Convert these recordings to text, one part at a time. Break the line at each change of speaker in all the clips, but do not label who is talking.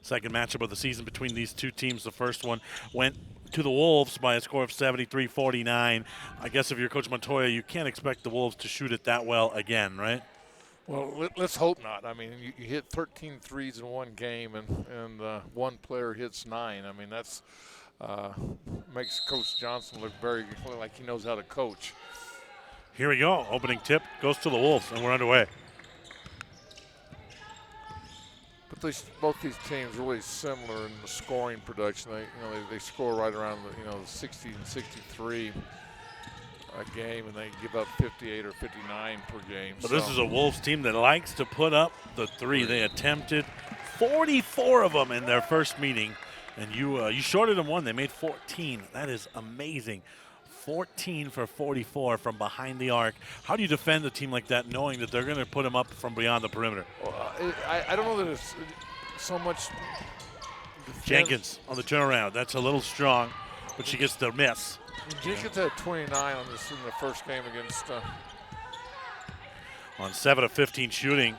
Second matchup of the season between these two teams. The first one went to the Wolves by a score of 73-49. I guess if you're Coach Montoya, you can't expect the Wolves to shoot it that well again, right?
Well, let's hope not. I mean, you hit 13 threes in one game, and one player hits 9. I mean, that's makes Coach Johnson look very like he knows how to coach.
Here we go. Opening tip goes to the Wolves, and we're underway.
But both these teams are really similar in the scoring production. They score right around the 60 and 63 a game, and they give up 58 or 59 per game.
But this is a Wolves team that likes to put up the three. They attempted 44 of them in their first meeting, and you shorted them one. They made 14. That is amazing. 14 for 44 from behind the arc. How do you defend a team like that knowing that they're going to put them up from beyond the perimeter?
Well, I don't know that it's so much defense.
Jenkins on the turnaround. That's a little strong, but she gets the miss.
Jenkins had 29 on this in the first game against.
On 7 of 15 shooting,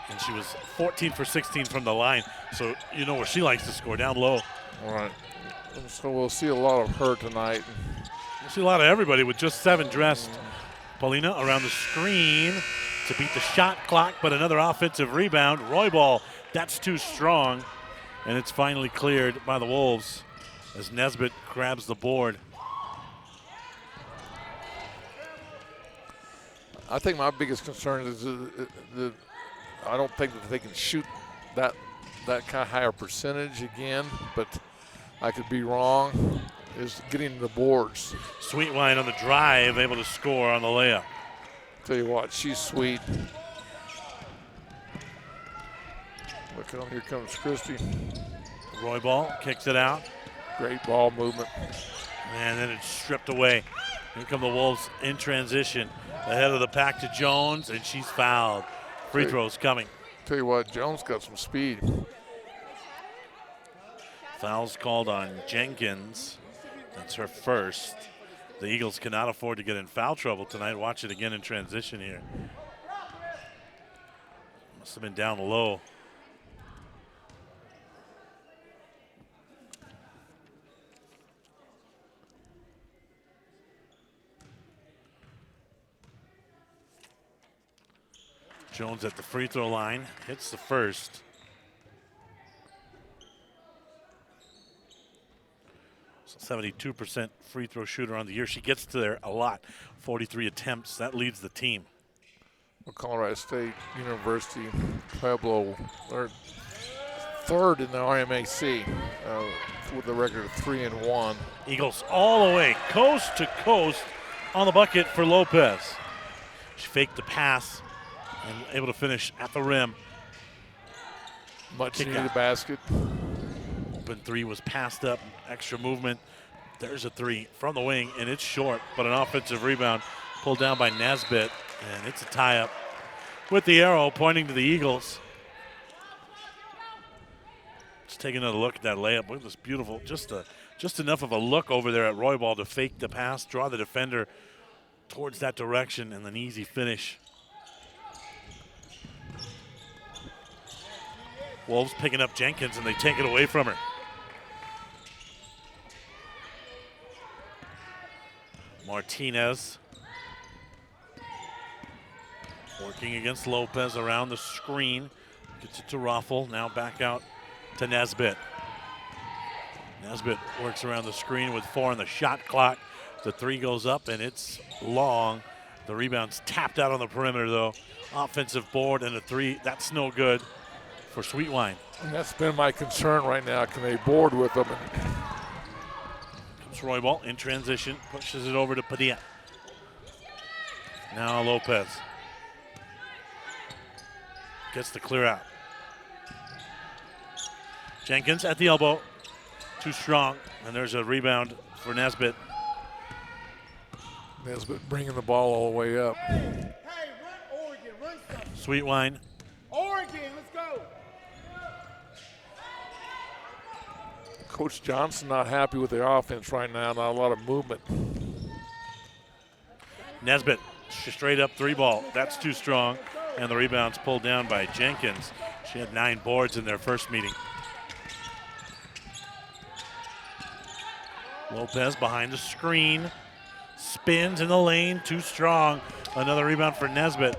and she was 14 for 16 from the line. So you know where she likes to score, down low.
All right. So we'll see a lot of her tonight.
We'll see a lot of everybody with just 7 dressed. Paulina around the screen to beat the shot clock, but another offensive rebound. Roybal, that's too strong, and it's finally cleared by the Wolves as Nesbitt grabs the board.
I think my biggest concern is that I don't think that they can shoot that kind of higher percentage again, but I could be wrong, is getting the boards.
Sweetwine on the drive, able to score on the layup.
Tell you what, she's sweet. Look at him, here comes Christie.
Roybal kicks it out.
Great ball movement.
And then it's stripped away. Here come the Wolves in transition. Ahead of the pack to Jones, and she's fouled. Free throws coming.
Tell you what, Jones got some speed.
Fouls called on Jenkins. That's her first. The Eagles cannot afford to get in foul trouble tonight. Watch it again in transition here. Must have been down low. Jones at the free throw line, hits the first. So 72% free throw shooter on the year. She gets to there a lot. 43 attempts, that leads the team.
Well, Colorado State University, Pueblo, they're third in the RMAC with a record of 3-1.
Eagles all the way, coast to coast on the bucket for Lopez. She faked the pass and able to finish at the rim.
Much needed basket.
Open three was passed up, extra movement. There's a three from the wing, and it's short, but an offensive rebound pulled down by Nesbitt, and it's a tie-up with the arrow pointing to the Eagles. Let's take another look at that layup. Look at this beautiful, just enough of a look over there at Roybal to fake the pass, draw the defender towards that direction, and an easy finish. Wolves picking up Jenkins, and they take it away from her. Martinez working against Lopez around the screen. Gets it to Ruffle, now back out to Nesbitt. Nesbitt works around the screen with 4 on the shot clock. The three goes up, and it's long. The rebound's tapped out on the perimeter, though. Offensive board and a three, that's no good for Sweetwine.
And that's been my concern right now. Can they board with them?
Comes Roybal in transition, pushes it over to Padilla. Now Lopez gets the clear out. Jenkins at the elbow, too strong, and there's a rebound for Nesbitt.
Nesbitt bringing the ball all the way up.
Hey, run Oregon, run something.
Sweetwine.
Oregon, let's go.
Coach Johnson not happy with their offense right now. Not a lot of movement.
Nesbitt, straight up three ball. That's too strong. And the rebound's pulled down by Jenkins. She had 9 boards in their first meeting. Lopez behind the screen. Spins in the lane, too strong. Another rebound for Nesbitt.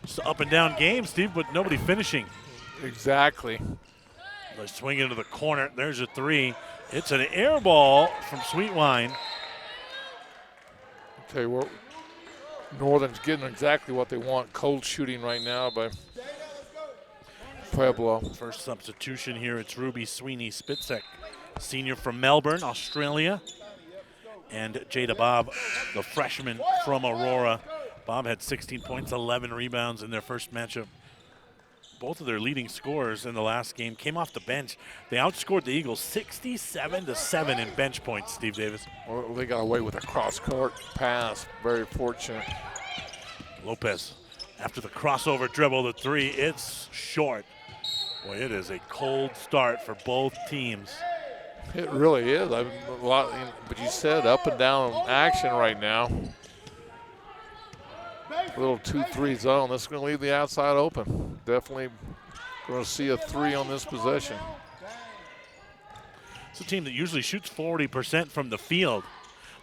Just up and down game, Steve, but nobody finishing.
Exactly.
They swing into the corner. There's a 3. It's an air ball from Sweetwine.
I'll tell you what, Northern's getting exactly what they want. Cold shooting right now by Pueblo.
First substitution here, it's Ruby Sweeney Spitzek, senior from Melbourne, Australia. And Jada Bob, the freshman from Aurora. Bob had 16 points, 11 rebounds in their first matchup. Both of their leading scorers in the last game came off the bench. They outscored the Eagles 67-7 in bench points, Steve Davis.
Well, they got away with a cross-court pass. Very fortunate.
Lopez, after the crossover dribble, the 3, it's short. Boy, it is a cold start for both teams.
It really is. A lot, but you said up and down action right now. A little 2-3 zone. This is going to leave the outside open. Definitely going to see a 3 on this possession.
It's a team that usually shoots 40% from the field.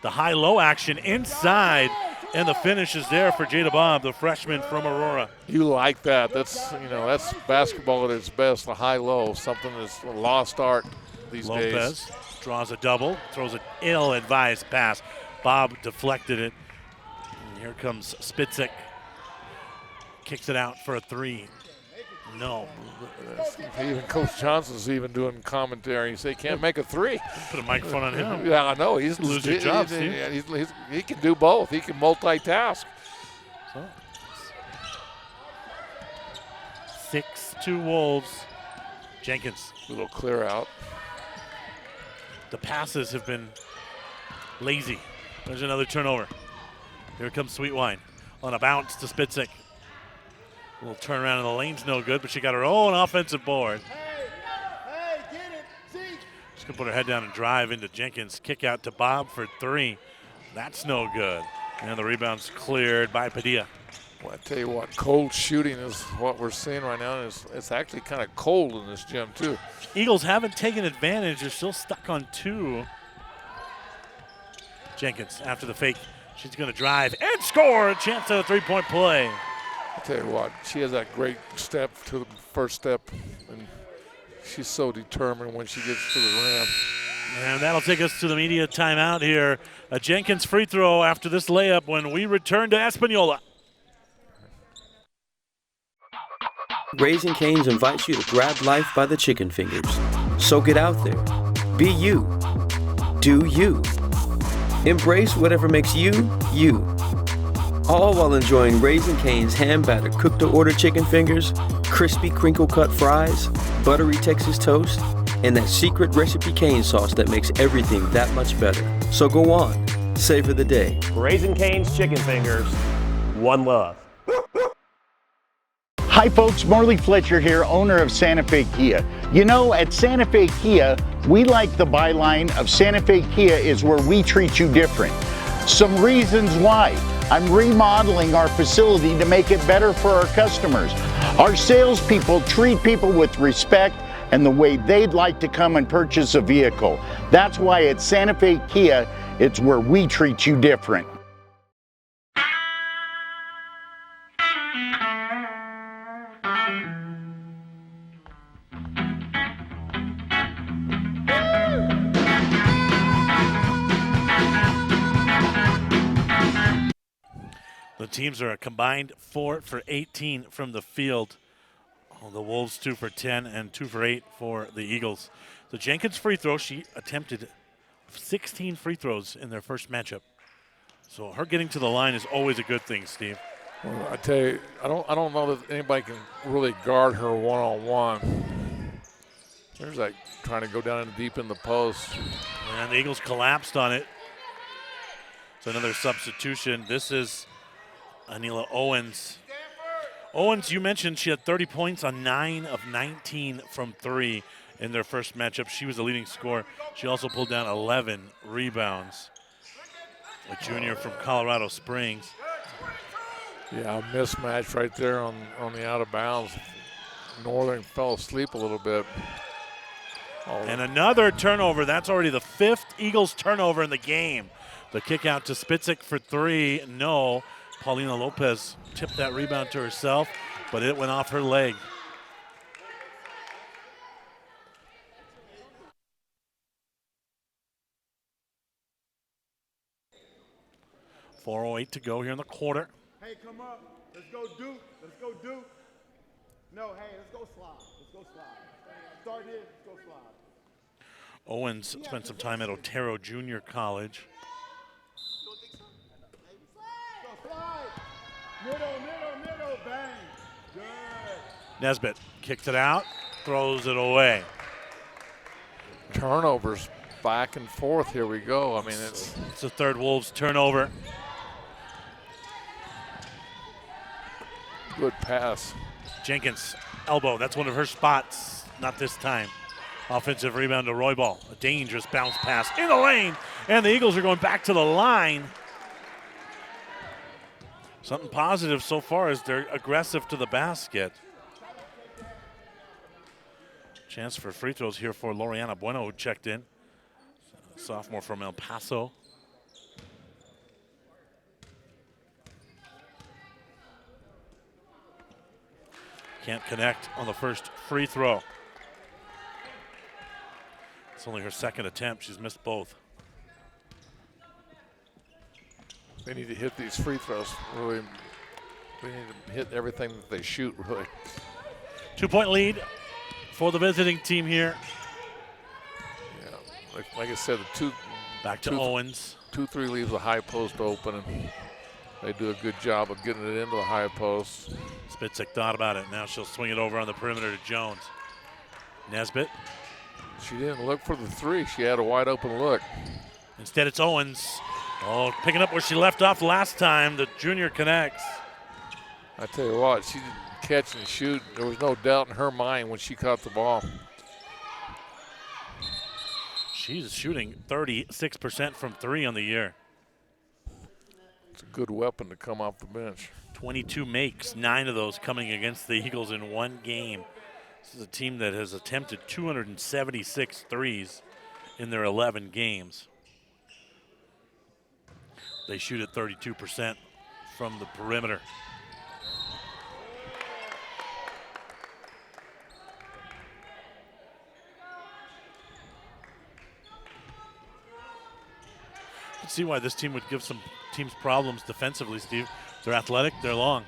The high-low action inside, and the finish is there for Jada Bob, the freshman from Aurora.
You like that. That's, you know, that's basketball at its best, the high-low, something that's a lost art these days.
Lopez draws a double, throws an ill-advised pass. Bob deflected it. And here comes Spitzek. Kicks it out for a 3. No.
Even Coach Johnson's even doing commentary. He say can't make a 3.
Put a microphone on him.
Yeah, I know. He's
lose your job, Steve.
He can do both. He can multitask.
So, 6-2 Wolves. Jenkins.
A little clear out.
The passes have been lazy. There's another turnover. Here comes Sweetwine on a bounce to Spitzek. A little turnaround in the lane's no good, but she got her own offensive board.
Hey, get it. See?
She's going to put her head down and drive into Jenkins. Kick out to Bob for 3. That's no good. And the rebound's cleared by Padilla.
Well, I tell you what, cold shooting is what we're seeing right now. And it's actually kind of cold in this gym, too.
Eagles haven't taken advantage. They're still stuck on 2. Jenkins, after the fake, she's going to drive and score. A chance at a 3-point play.
I tell you what, she has that great step to the first step, and she's so determined when she gets to the rim.
And that'll take us to the media timeout here. A Jenkins free throw after this layup when we return to Espanola.
Raising Cane's invites you to grab life by the chicken fingers. So get out there. Be you. Do you. Embrace whatever makes you, you. All while enjoying Raising Cane's hand-battered cooked-to-order chicken fingers, crispy crinkle-cut fries, buttery Texas toast, and that secret recipe cane sauce that makes everything that much better. So go on, savor the day.
Raising Cane's chicken fingers, one love.
Hi folks, Marley Fletcher here, owner of Santa Fe Kia. You know, at Santa Fe Kia, we like the byline of Santa Fe Kia is where we treat you different. Some reasons why. I'm remodeling our facility to make it better for our customers. Our salespeople treat people with respect and the way they'd like to come and purchase a vehicle. That's why at Santa Fe Kia, it's where we treat you different.
The teams are a combined 4 for 18 from the field. The Wolves 2 for 10 and 2 for 8 for the Eagles. The Jenkins free throw, she attempted 16 free throws in their first matchup. So her getting to the line is always a good thing, Steve.
Well, I tell you, I don't know that anybody can really guard her one-on-one. There's that trying to go down deep in the post.
And the Eagles collapsed on it. So another substitution. This is Anila Owens. Owens, you mentioned she had 30 points on 9 of 19 from 3 in their first matchup. She was the leading scorer. She also pulled down 11 rebounds. A junior from Colorado Springs.
Yeah, a mismatch right there on the out of bounds. Northern fell asleep a little bit.
And another turnover. That's already the 5th Eagles turnover in the game. The kick out to Spitzik for 3. No. Paulina Lopez tipped that rebound to herself, but it went off her leg. .408 to go here in the quarter.
Hey, come up. Let's go Duke. Let's go Duke. No, hey, let's go slide. Let's go slide. Start here. Let's go slide.
Owens spent some time at Otero Junior College.
Go slide. Middle, bang. Good.
Nesbitt kicks it out, throws it away.
Turnovers back and forth. Here we go. I mean, it's
the 3rd Wolves turnover.
good pass.
Jenkins, elbow. That's one of her spots. Not this time. Offensive rebound to Roybal. A dangerous bounce pass in the lane. And the Eagles are going back to the line. Something positive so far is they're aggressive to the basket. Chance for free throws here for Loriana Bueno, who checked in. Sophomore from El Paso. Can't connect on the first free throw. It's only her 2nd attempt. She's missed both.
They need to hit these free throws. Really, they need to hit everything that they shoot, really.
2-point lead for the visiting team here.
Yeah, like I said,
Back to Owens.
2-3 leaves the high post open, and they do a good job of getting it into the high post.
Spitzik thought about it. Now she'll swing it over on the perimeter to Jones. Nesbitt.
She didn't look for the 3. She had a wide open look.
Instead, it's Owens. Oh, picking up where she left off last time. The junior connects.
I tell you what, she didn't catch and shoot. There was no doubt in her mind when she caught the ball.
She's shooting 36% from 3 on the year.
It's a good weapon to come off the bench.
22 makes, 9 of those coming against the Eagles in one game. This is a team that has attempted 276 threes in their 11 games. They shoot at 32% from the perimeter. You can see why this team would give some teams problems defensively, Steve. They're athletic, they're long.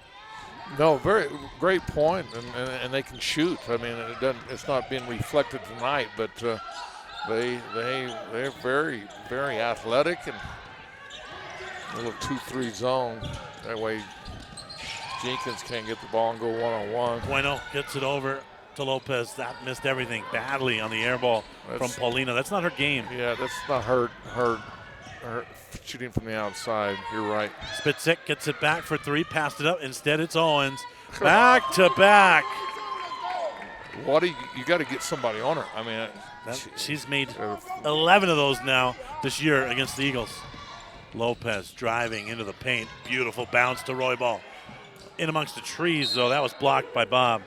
No, very great point, and they can shoot. I mean, it's not being reflected tonight, but they're very, very athletic, and a little 2-3 zone. That way Jenkins can't get the ball and go one-on-one.
Bueno gets it over to Lopez. That missed everything badly on the air ball from Paulina. That's not her game.
Yeah, that's not her shooting from the outside. You're right.
Spitzik gets it back for 3, passed it up. Instead, it's Owens. Back to back.
What do you got to get somebody on her. I mean,
she's made 11 of those now this year against the Eagles. Lopez driving into the paint. Beautiful bounce to Roybal. In amongst the trees, though. That was blocked by Bob.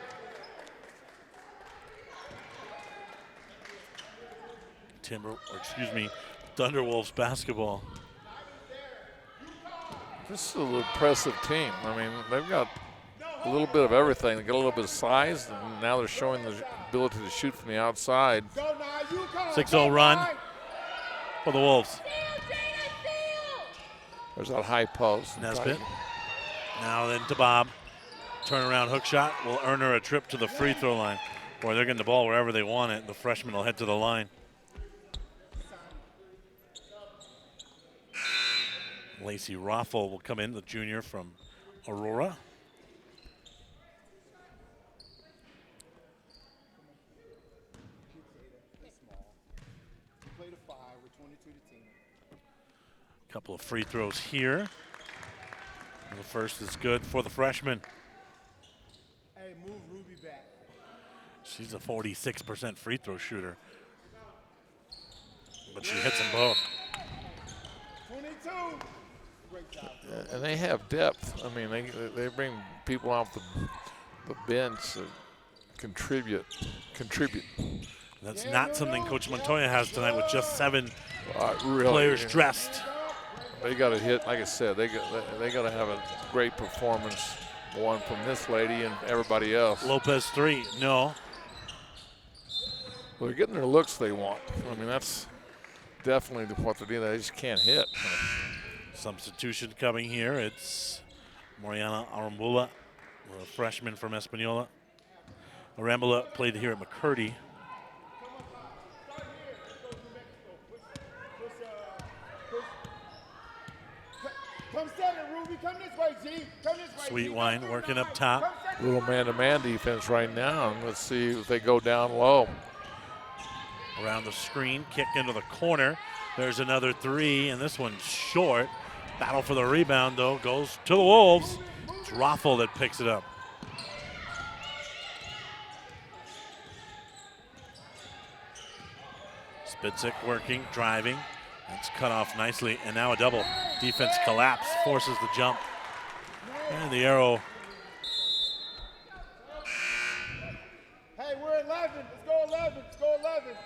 Thunderwolves basketball.
This is an impressive team. I mean, they've got a little bit of everything. They got a little bit of size, and now they're showing the ability to shoot from the outside.
6-0 run for the Wolves.
There's that high post.
Nesbitt. Now then to Bob. Turnaround hook shot will earn her a trip to the free throw line. Boy, they're getting the ball wherever they want it. The freshman will head to the line. Lacey Rothel will come in, the junior from Aurora. Couple of free throws here. And the first is good for the freshman.
Hey, move Ruby back.
She's a 46% free throw shooter. But she hits them both.
22. Great job.
And they have depth. I mean, they bring people off the bench that contribute.
That's not something Coach Montoya has tonight with just 7
Really,
players dressed.
They got to hit, like I said, they got to have a great performance, one from this lady and everybody else.
Lopez 3, no.
Well, they're getting their looks they want. I mean, that's definitely what they're doing. They just can't hit.
Substitution coming here. It's Mariana Arambula, a freshman from Espanola. Arambula played here at McCurdy.
Come set it, Ruby. Come this way, G. Come this way.
Sweet Wine working up top.
Little man-to-man defense right now. And let's see if they go down low.
Around the screen, kick into the corner. There's another 3, and this one's short. Battle for the rebound, though, goes to the Wolves. It's Raffel that picks it up. Spitzik working, driving. It's cut off nicely, and now a double. Defense collapse, forces the jump. And the arrow.
Hey, we're 11. Let's go 11. Let's go 11.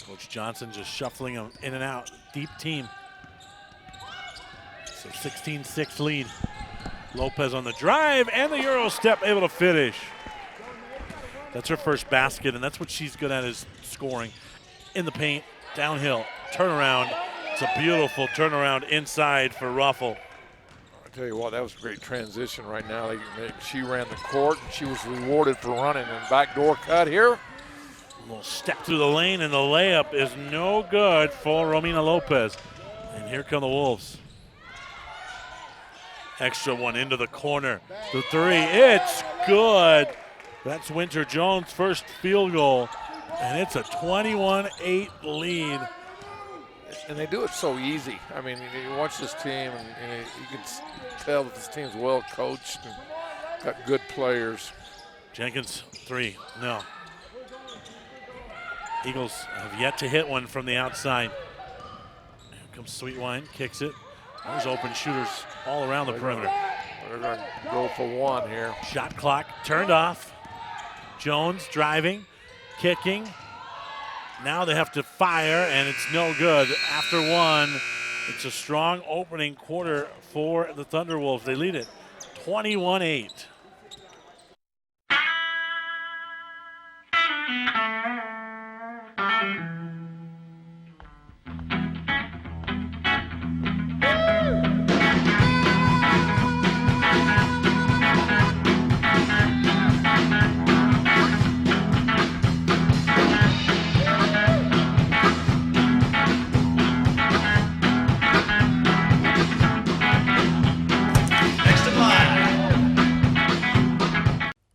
Coach Johnson just shuffling them in and out. Deep team. So 16-6 lead. Lopez on the drive, and the Euro step able to finish. That's her first basket, and that's what she's good at, is scoring. In the paint, downhill, turnaround. It's a beautiful turnaround inside for Ruffle.
I tell you what, that was a great transition right now. She ran the court, and she was rewarded for running. And backdoor cut here.
A little step through the lane, and the layup is no good for Romina Lopez. And here come the Wolves. Extra one into the corner. The 3, it's good. That's Winter Jones' first field goal, and it's a 21-8 lead.
And they do it so easy. I mean, you watch this team, and you can tell that this team's well coached and got good players.
Jenkins, 3, no. Eagles have yet to hit one from the outside. Here comes Sweet Wine, kicks it. There's open shooters all around the perimeter.
They're going to go for one here.
Shot clock turned off. Jones driving, kicking. Now they have to fire, and it's no good. After one, it's a strong opening quarter for the Thunderwolves. They lead it 21-8.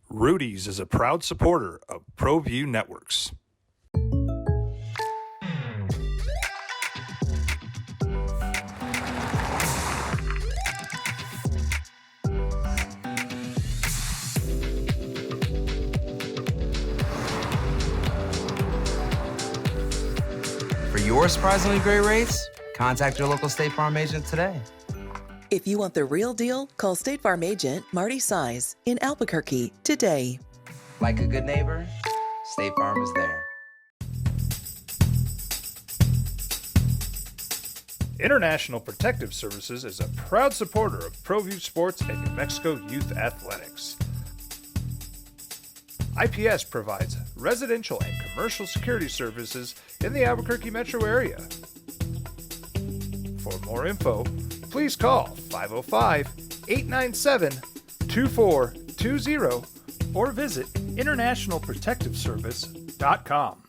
Rudy's is a proud supporter of ProView Networks.
For your surprisingly great rates, contact your local State Farm agent today.
If you want the real deal, call State Farm agent Marty Size in Albuquerque today.
Like a good neighbor, State Farm is there.
International Protective Services is a proud supporter of ProView Sports and New Mexico Youth Athletics. IPS provides residential and commercial security services in the Albuquerque metro area. For more info, please call 505-897-2420 or visit internationalprotectiveservice.com.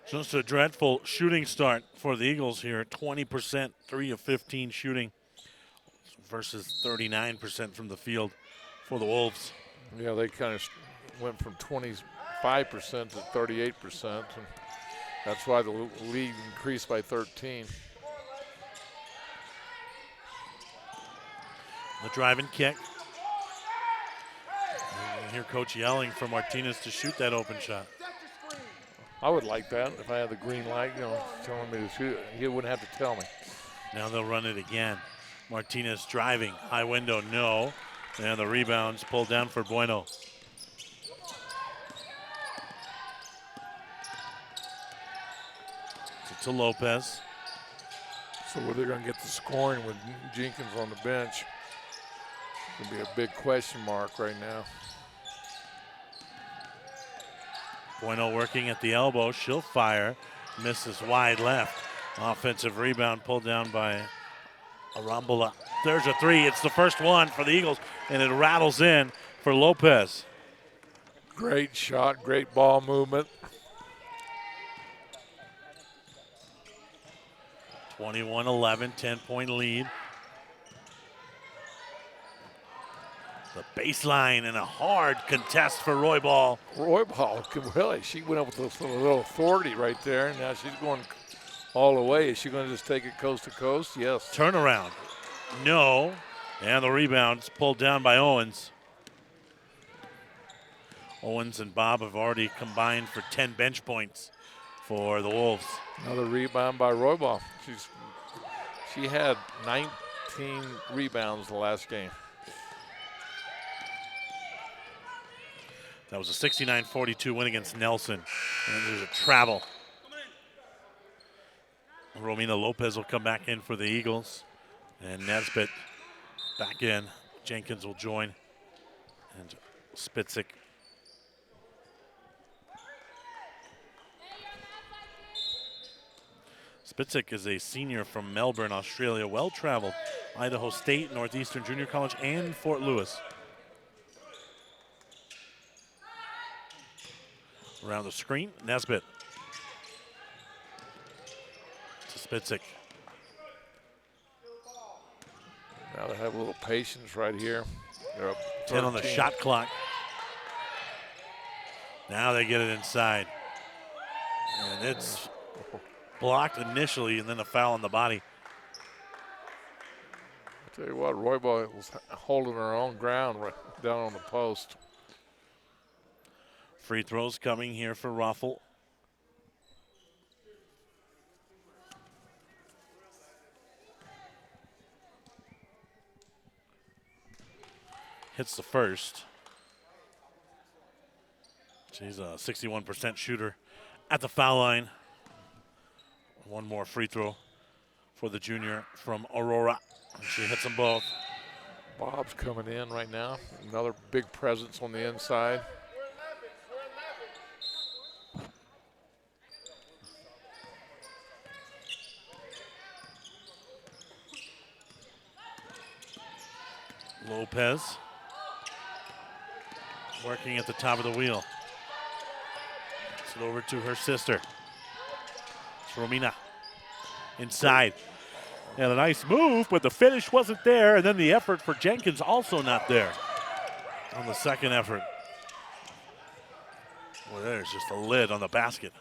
Just a dreadful shooting start for the Eagles here. 20%, 3 of 15 shooting versus 39% from the field for the Wolves.
Yeah, they kind of went from 25% to 38%, and that's why the lead increased by 13.
The drive and kick. And you hear Coach yelling for Martinez to shoot that open shot.
I would like that if I had the green light, telling me to shoot it. He wouldn't have to tell me.
Now they'll run it again. Martinez driving, high window, no. And the rebound's pulled down for Bueno. To Lopez.
So where they're going to get the scoring with Jenkins on the bench, it's going to be a big question mark right now.
Bueno working at the elbow. She'll fire. Misses wide left. Offensive rebound pulled down by Arambola. There's a three. It's the first one for the Eagles, and it rattles in for Lopez.
Great shot, great ball movement.
21-11, 10-point lead. The baseline and a hard contest for Roybal.
Roybal, really, she went up with a little authority right there. Now she's going all the way. Is she going to just take it coast to coast? Yes.
Turnaround. No. And the rebound's pulled down by Owens. Owens and Bob have already combined for 10 bench points for the Wolves.
Another rebound by Roybal. She had 19 rebounds the last game.
That was a 69-42 win against Nelson. And there's a travel. Romina Lopez will come back in for the Eagles. And Nesbitt back in. Jenkins will join. And Spitzik. Spitzik is a senior from Melbourne, Australia. Well-traveled. Idaho State, Northeastern Junior College, and Fort Lewis. Around the screen, Nesbitt. To Spitzik.
Now they have a little patience right here. They're up
10 on the shot clock. Now they get it inside. And it's blocked initially, and then a foul on the body.
I tell you what, Roybal was holding her own ground right down on the post.
Free throws coming here for Ruffle. Hits the first. She's a 61% shooter at the foul line. One more free throw for the junior from Aurora. She hits them both.
Bob's coming in right now. Another big presence on the inside.
Lopez working at the top of the wheel. It's over to her sister. It's Romina inside. And a nice move, but the finish wasn't there. And then the effort for Jenkins also not there on the second effort. Well, there's just a lid on the basket.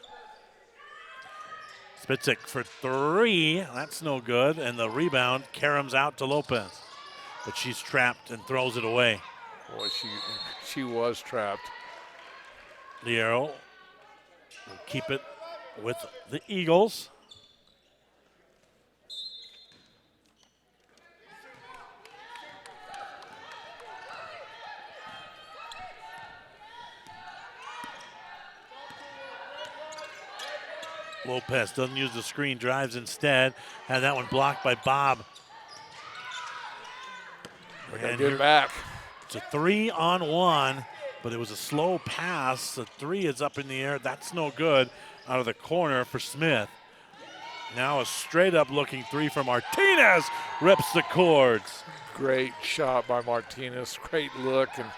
Spitzik for three. That's no good. And the rebound, Karam's out to Lopez. But she's trapped and throws it away.
Boy, she was trapped.
The arrow will keep it with the Eagles. Lopez doesn't use the screen, drives instead. Had that one blocked by Bob.
They gotta get back.
It's a 3-on-1, but it was a slow pass. The three is up in the air. That's no good. Out of the corner for Smith. Now a straight-up looking three from Martinez. Rips the cords.
Great shot by Martinez. Great look and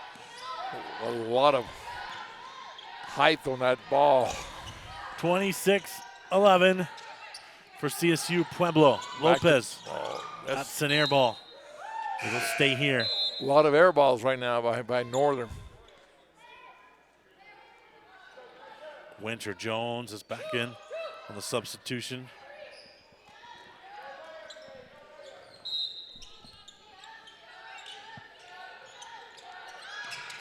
a lot of height on that ball.
26-11 for CSU Pueblo. Lopez. That's an air ball. It'll stay here.
A lot of air balls right now by Northern.
Winter Jones is back in on the substitution.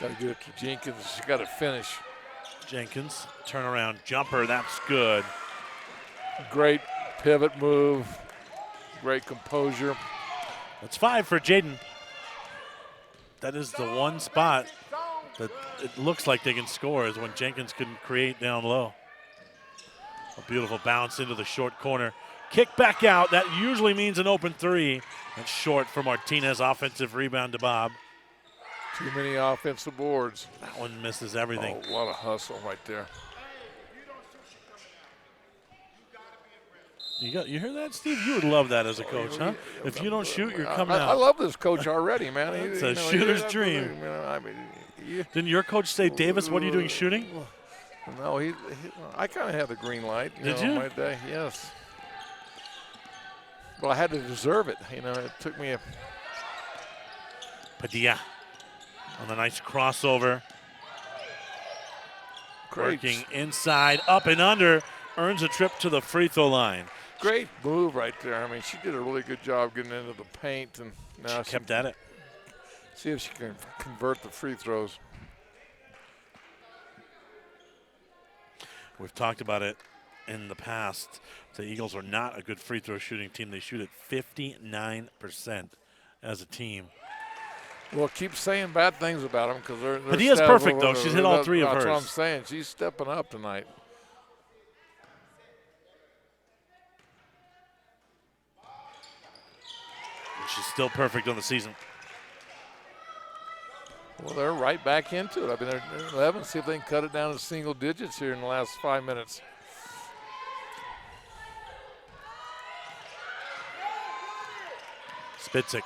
Got to get it to Jenkins. She's got to finish.
Jenkins, turnaround jumper. That's good.
Great pivot move. Great composure.
That's 5 for Jaden. That is the one spot that it looks like they can score is when Jenkins can create down low. A beautiful bounce into the short corner. Kick back out. That usually means an open 3. That's short for Martinez. Offensive rebound to Bob.
Too many offensive boards.
That one misses everything.
Oh, a lot of hustle right there.
You hear that, Steve? You would love that as a coach, huh? If you don't shoot, you're coming out.
I love this coach already, man.
It's a shooter's dream. Didn't your coach say, Davis, what are you doing shooting?
No, I kind of had the green light.
Did you?
My day, yes. Well, I had to deserve it. It took me a.
Padilla on a nice crossover.
Great.
Working inside, up and under, earns a trip to the free throw line.
Great move right there. I mean, she did a really good job getting into the paint, and now
she kept at it.
See if she can convert the free throws.
We've talked about it in the past. The Eagles are not a good free throw shooting team. They shoot at 59% as a team.
Well, keep saying bad things about them because they're.
Padilla's perfect, though. She's hit all 3 of hers.
That's what I'm saying. She's stepping up tonight.
She's still perfect on the season.
Well, they're right back into it. I mean, they're 11. See if they can cut it down to single digits here in the last 5 minutes.
Spitzik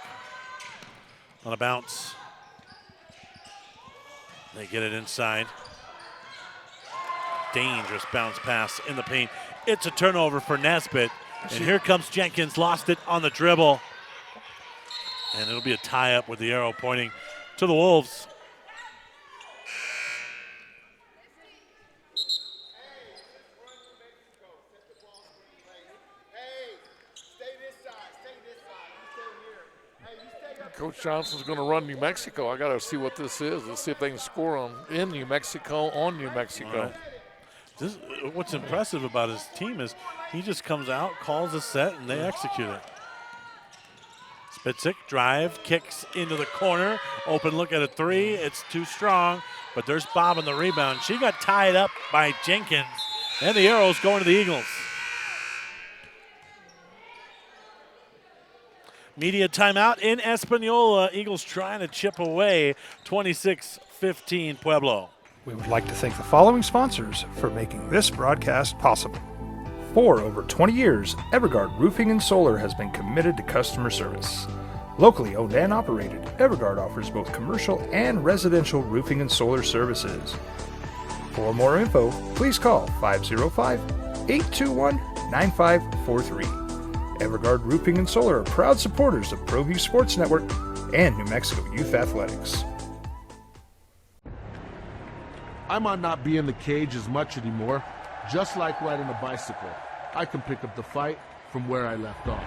on a bounce. They get it inside. Dangerous bounce pass in the paint. It's a turnover for Nesbitt. And here comes Jenkins. Lost it on the dribble. And it'll be a tie-up with the arrow pointing to the Wolves.
Coach Johnson's going to run New Mexico. I got to see what this is. Let's see if they can score in New Mexico on New Mexico.
Right. What's impressive about his team is he just comes out, calls a set, and they execute it. Spitzik drive, kicks into the corner. Open look at a 3. It's too strong, but there's Bob on the rebound. She got tied up by Jenkins, and the arrow's going to the Eagles. Media timeout in Espanola. Eagles trying to chip away 26-15 Pueblo.
We would like to thank the following sponsors for making this broadcast possible. For over 20 years, Evergard Roofing and Solar has been committed to customer service. Locally owned and operated, Evergard offers both commercial and residential roofing and solar services. For more info, please call 505-821-9543. Evergard Roofing and Solar are proud supporters of ProView Sports Network and New Mexico Youth Athletics.
I might not be in the cage as much anymore. Just like riding a bicycle, I can pick up the fight from where I left off.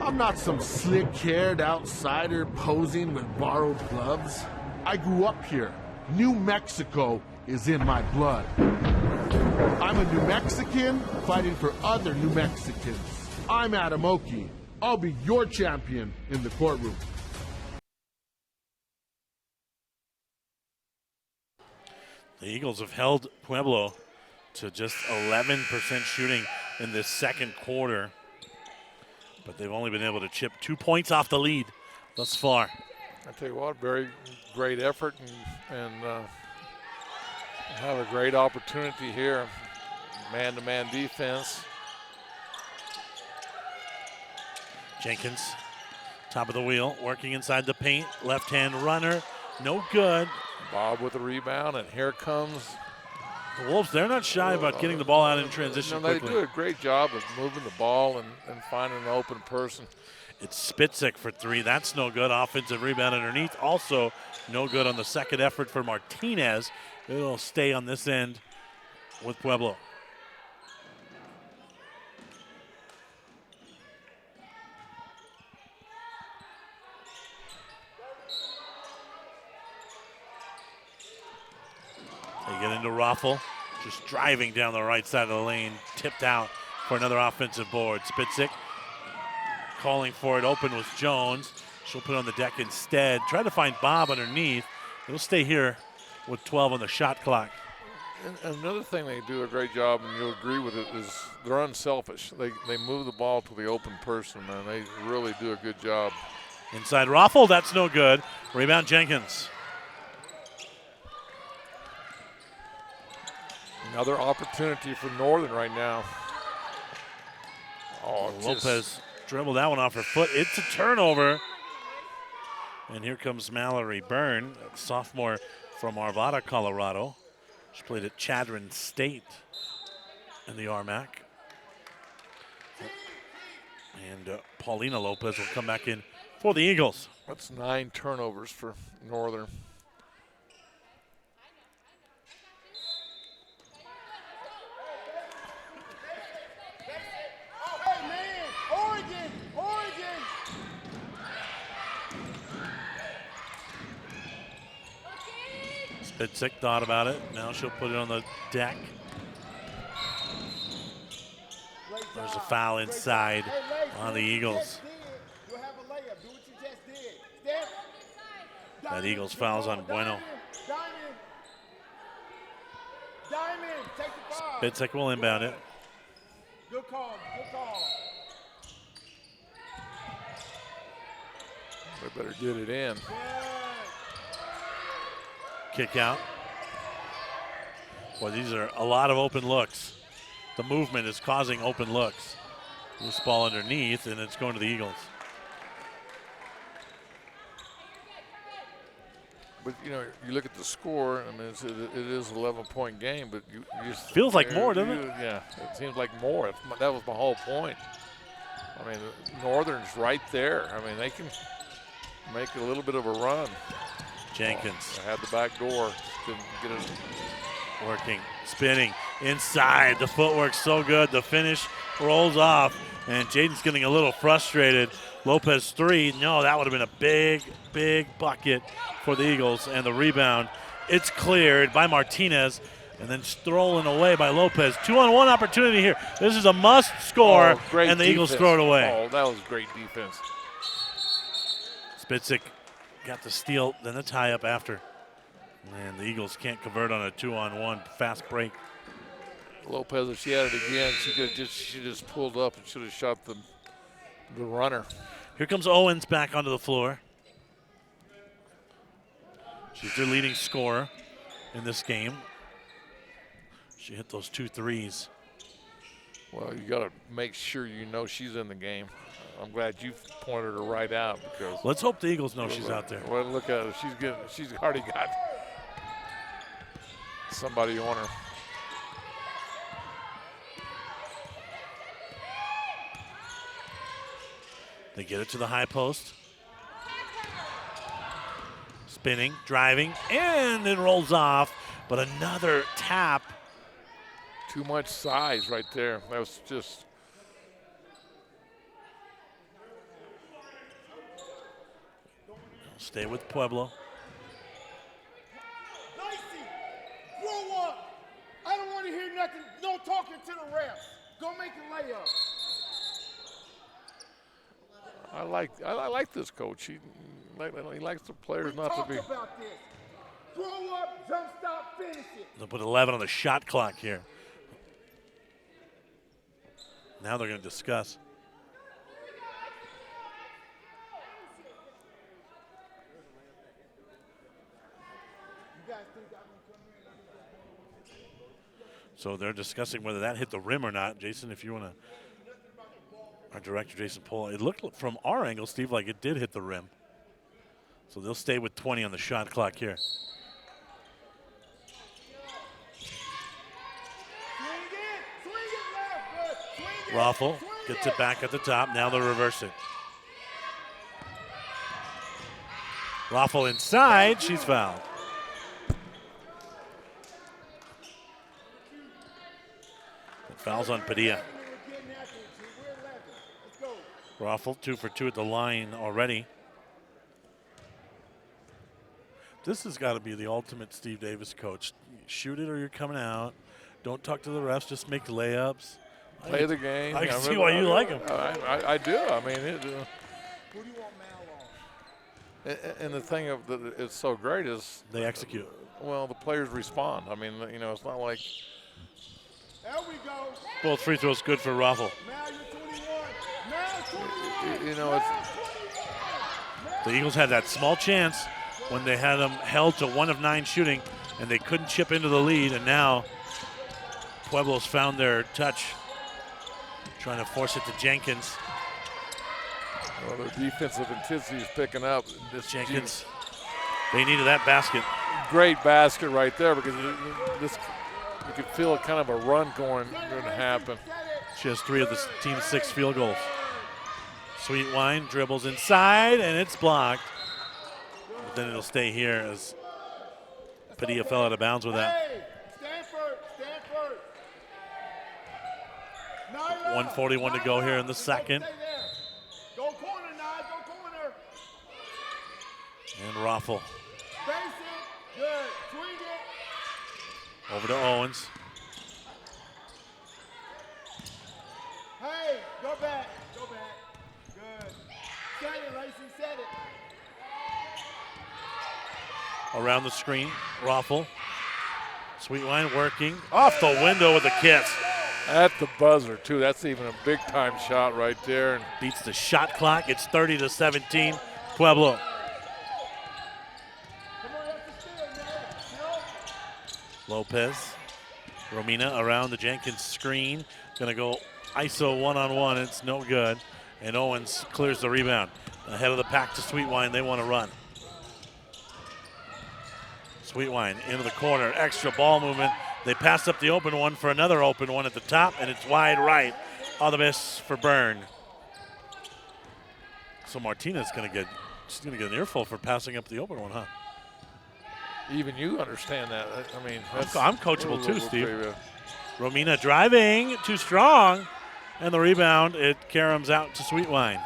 I'm not some slick-haired outsider posing with borrowed gloves. I grew up here. New Mexico is in my blood. I'm a New Mexican fighting for other New Mexicans. I'm Adam Oki. I'll be your champion in the courtroom.
The Eagles have held Pueblo to just 11% shooting in this second quarter, but they've only been able to chip 2 points off the lead thus far.
I tell you what, very great effort and have a great opportunity here. Man-to-man defense.
Jenkins, top of the wheel, working inside the paint. Left-hand runner, no good.
Bob with the rebound, and here comes
the Wolves. They're not shy about getting the ball out in transition quickly.
They do a great job of moving the ball and finding an open person.
It's Spitzik for 3. That's no good. Offensive rebound underneath. Also no good on the second effort for Martinez. It'll stay on this end with Pueblo. They get into Raffle, just driving down the right side of the lane, tipped out for another offensive board. Spitzik calling for it. Open was Jones. She'll put it on the deck instead. Try to find Bob underneath. He'll stay here with 12 on the shot clock.
And another thing they do a great job, and you'll agree with it, is they're unselfish. They move the ball to the open person, man. They really do a good job.
Inside Raffle, that's no good. Rebound Jenkins.
Another opportunity for Northern right now. Oh,
Lopez dribbled that one off her foot. It's a turnover. And here comes Mallory Byrne, a sophomore from Arvada, Colorado. She played at Chadron State in the RMAC. And Paulina Lopez will come back in for the Eagles.
That's 9 turnovers for Northern.
Hey, man, Oregon, Oregon.
Spitzik thought about it. Now she'll put it on the deck. There's a foul inside on the Eagles.
You'll have a layup. Do what you just did. Step.
That Eagles foul's on Bueno.
Diamond, take the foul.
Spitzik will inbound it.
Good call, good call.
They better get it in.
Kick out. Boy, these are a lot of open looks. The movement is causing open looks. Loose ball underneath, and it's going to the Eagles.
But, you know, you look at the score, I mean, it is an 11-point game, but you just
feels like more, doesn't it?
Yeah, it seems like more. That was my whole point. I mean, Northern's right there. I mean, they can make a little bit of a run.
Jenkins.
Had the back door. Couldn't get it.
Working, spinning, inside. The footwork's so good. The finish rolls off, and Jaden's getting a little frustrated. Lopez 3. No, that would have been a big, big bucket for the Eagles. And the rebound, it's cleared by Martinez, and then stolen away by Lopez. 2-on-1 opportunity here. This is a must score, and the
defense.
Eagles throw it away.
Oh, that was great defense.
Spitzik got the steal, then the tie-up after. And the Eagles can't convert on a 2-on-1 fast break.
Lopez, if she had it again, she just pulled up and should have shot the runner.
Here comes Owens back onto the floor. She's their leading scorer in this game. She hit those 2 threes.
Well, you got to make sure you know she's in the game. I'm glad you pointed her right out because.
Let's hope the Eagles know she's out there.
Well, look at her. She's already got somebody on her.
They get it to the high post. Spinning, driving, and it rolls off. But another tap.
Too much size right there. That was just.
Stay with Pueblo.
Grow up. I don't want to hear nothing. No talking to the refs. Go make a layup.
I like this coach. He likes the players not to be.
About this. Grow up, jump stop, finish it.
They'll put 11 on the shot clock here. Now they're going to discuss. So they're discussing whether that hit the rim or not. Jason, if you want to, our director, Jason Pohl, it looked from our angle, Steve, like it did hit the rim. So they'll stay with 20 on the shot clock here. Raffle gets it back at the top. Now they'll reverse it. Raffle inside. She's fouled. Fouls on Padilla. Raffle 2 for 2 at the line already. This has got to be the ultimate Steve Davis coach. Shoot it or you're coming out. Don't talk to the refs, just make layups.
play the game.
I can see why you like him.
I do. I mean,
Who do you want Mal on?
and the thing of that is so great is
They execute.
well, the players respond. I mean, you know, it's not like
There we go.
Both free throws good for Raffle.
Mal, you're 21. Mal's 21.
you know it's.
The Eagles had that small chance when they had them held to 1 of 9 shooting, and they couldn't chip into the lead, and now Pueblo's found their touch, trying to force it to Jenkins.
Well, their defensive intensity is picking up. This
Jenkins, they needed that basket.
Great basket right there because this you could feel kind of a run going to happen.
She has 3 of the team's 6 field goals. Sweetwine dribbles inside, and it's blocked. But then it'll stay here as Padilla fell out of bounds with that.
Hey, Stanford.
1:41 to go here in the second.
Stay there. Go corner, Nye. Go corner.
And Raffle
Face it. Good. Swing it.
over to Owens.
Hey, go back. Go back. Good. Set it, Lacey. Set it.
Around the screen, Raffle. Sweetwine working off the window with a kiss.
At the buzzer, too. That's even a big-time shot right there. And
Beats the shot clock. It's 30-17, Pueblo. Lopez. Romina around the Jenkins screen. Gonna go ISO one-on-one. It's no good. And Owens clears the rebound. Ahead of the pack to Sweetwine. They want to run. Sweetwine into the corner. Extra ball movement. They pass up the open one for another open one at the top, and it's wide right. All the miss for Byrne. So Martinez she's gonna get an earful for passing up the open one, huh?
even you understand that. I mean,
I'm coachable too, Steve. Romina driving, too strong. And the rebound, it caroms out to Sweetwine.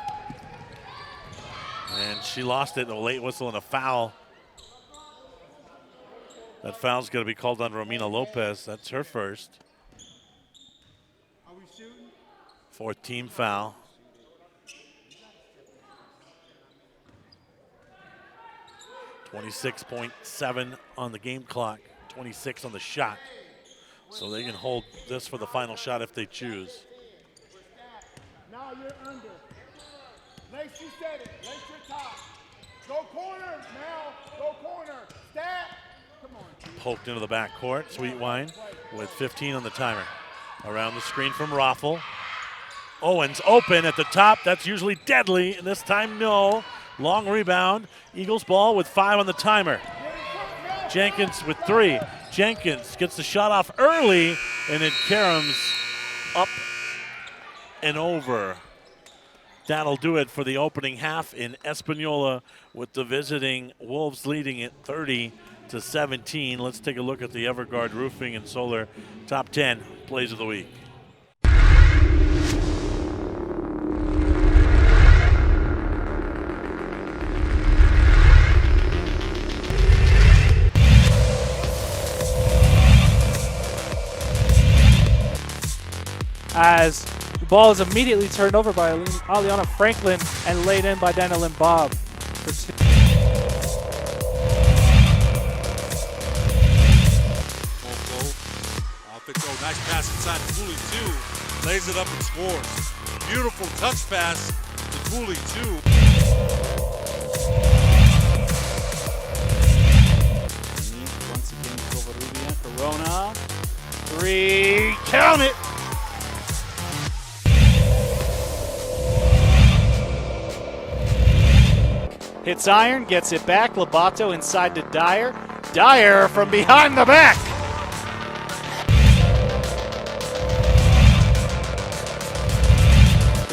And she lost it in a late whistle and a foul. That foul's going to be called on Romina Lopez. That's her first.
Are we shooting?
Fourth team foul. .7 on the game clock, 26 on the shot. So they can hold this for the final shot if they choose.
Now you're under. Lace, you said it. Lace your top. Go corner, now. Go corner. Stat. Come on, Chief.
Poked into the backcourt. Sweetwine with 15 on the timer. Around the screen from Raffle. Owens open at the top. That's usually deadly. And this time, no. Long rebound. Eagles ball with 5 on the timer. Jenkins with 3. Jenkins gets the shot off early, and it caroms up and over. That'll do it for the opening half in Espanola, with the visiting Wolves leading it 30-17. Let's take a look at the Everguard Roofing and Solar Top 10 Plays of the Week.
As the ball is immediately turned over by Aliana Franklin and laid in by Daniel and Bob.
Off it go. Nice pass inside to Cooley, too. Lays it up and scores. Beautiful touch pass to Cooley, too.
Once again, Covarrubian, Corona. 3, count it! Hits iron, gets it back. Lobato inside to Dyer. Dyer from behind the back.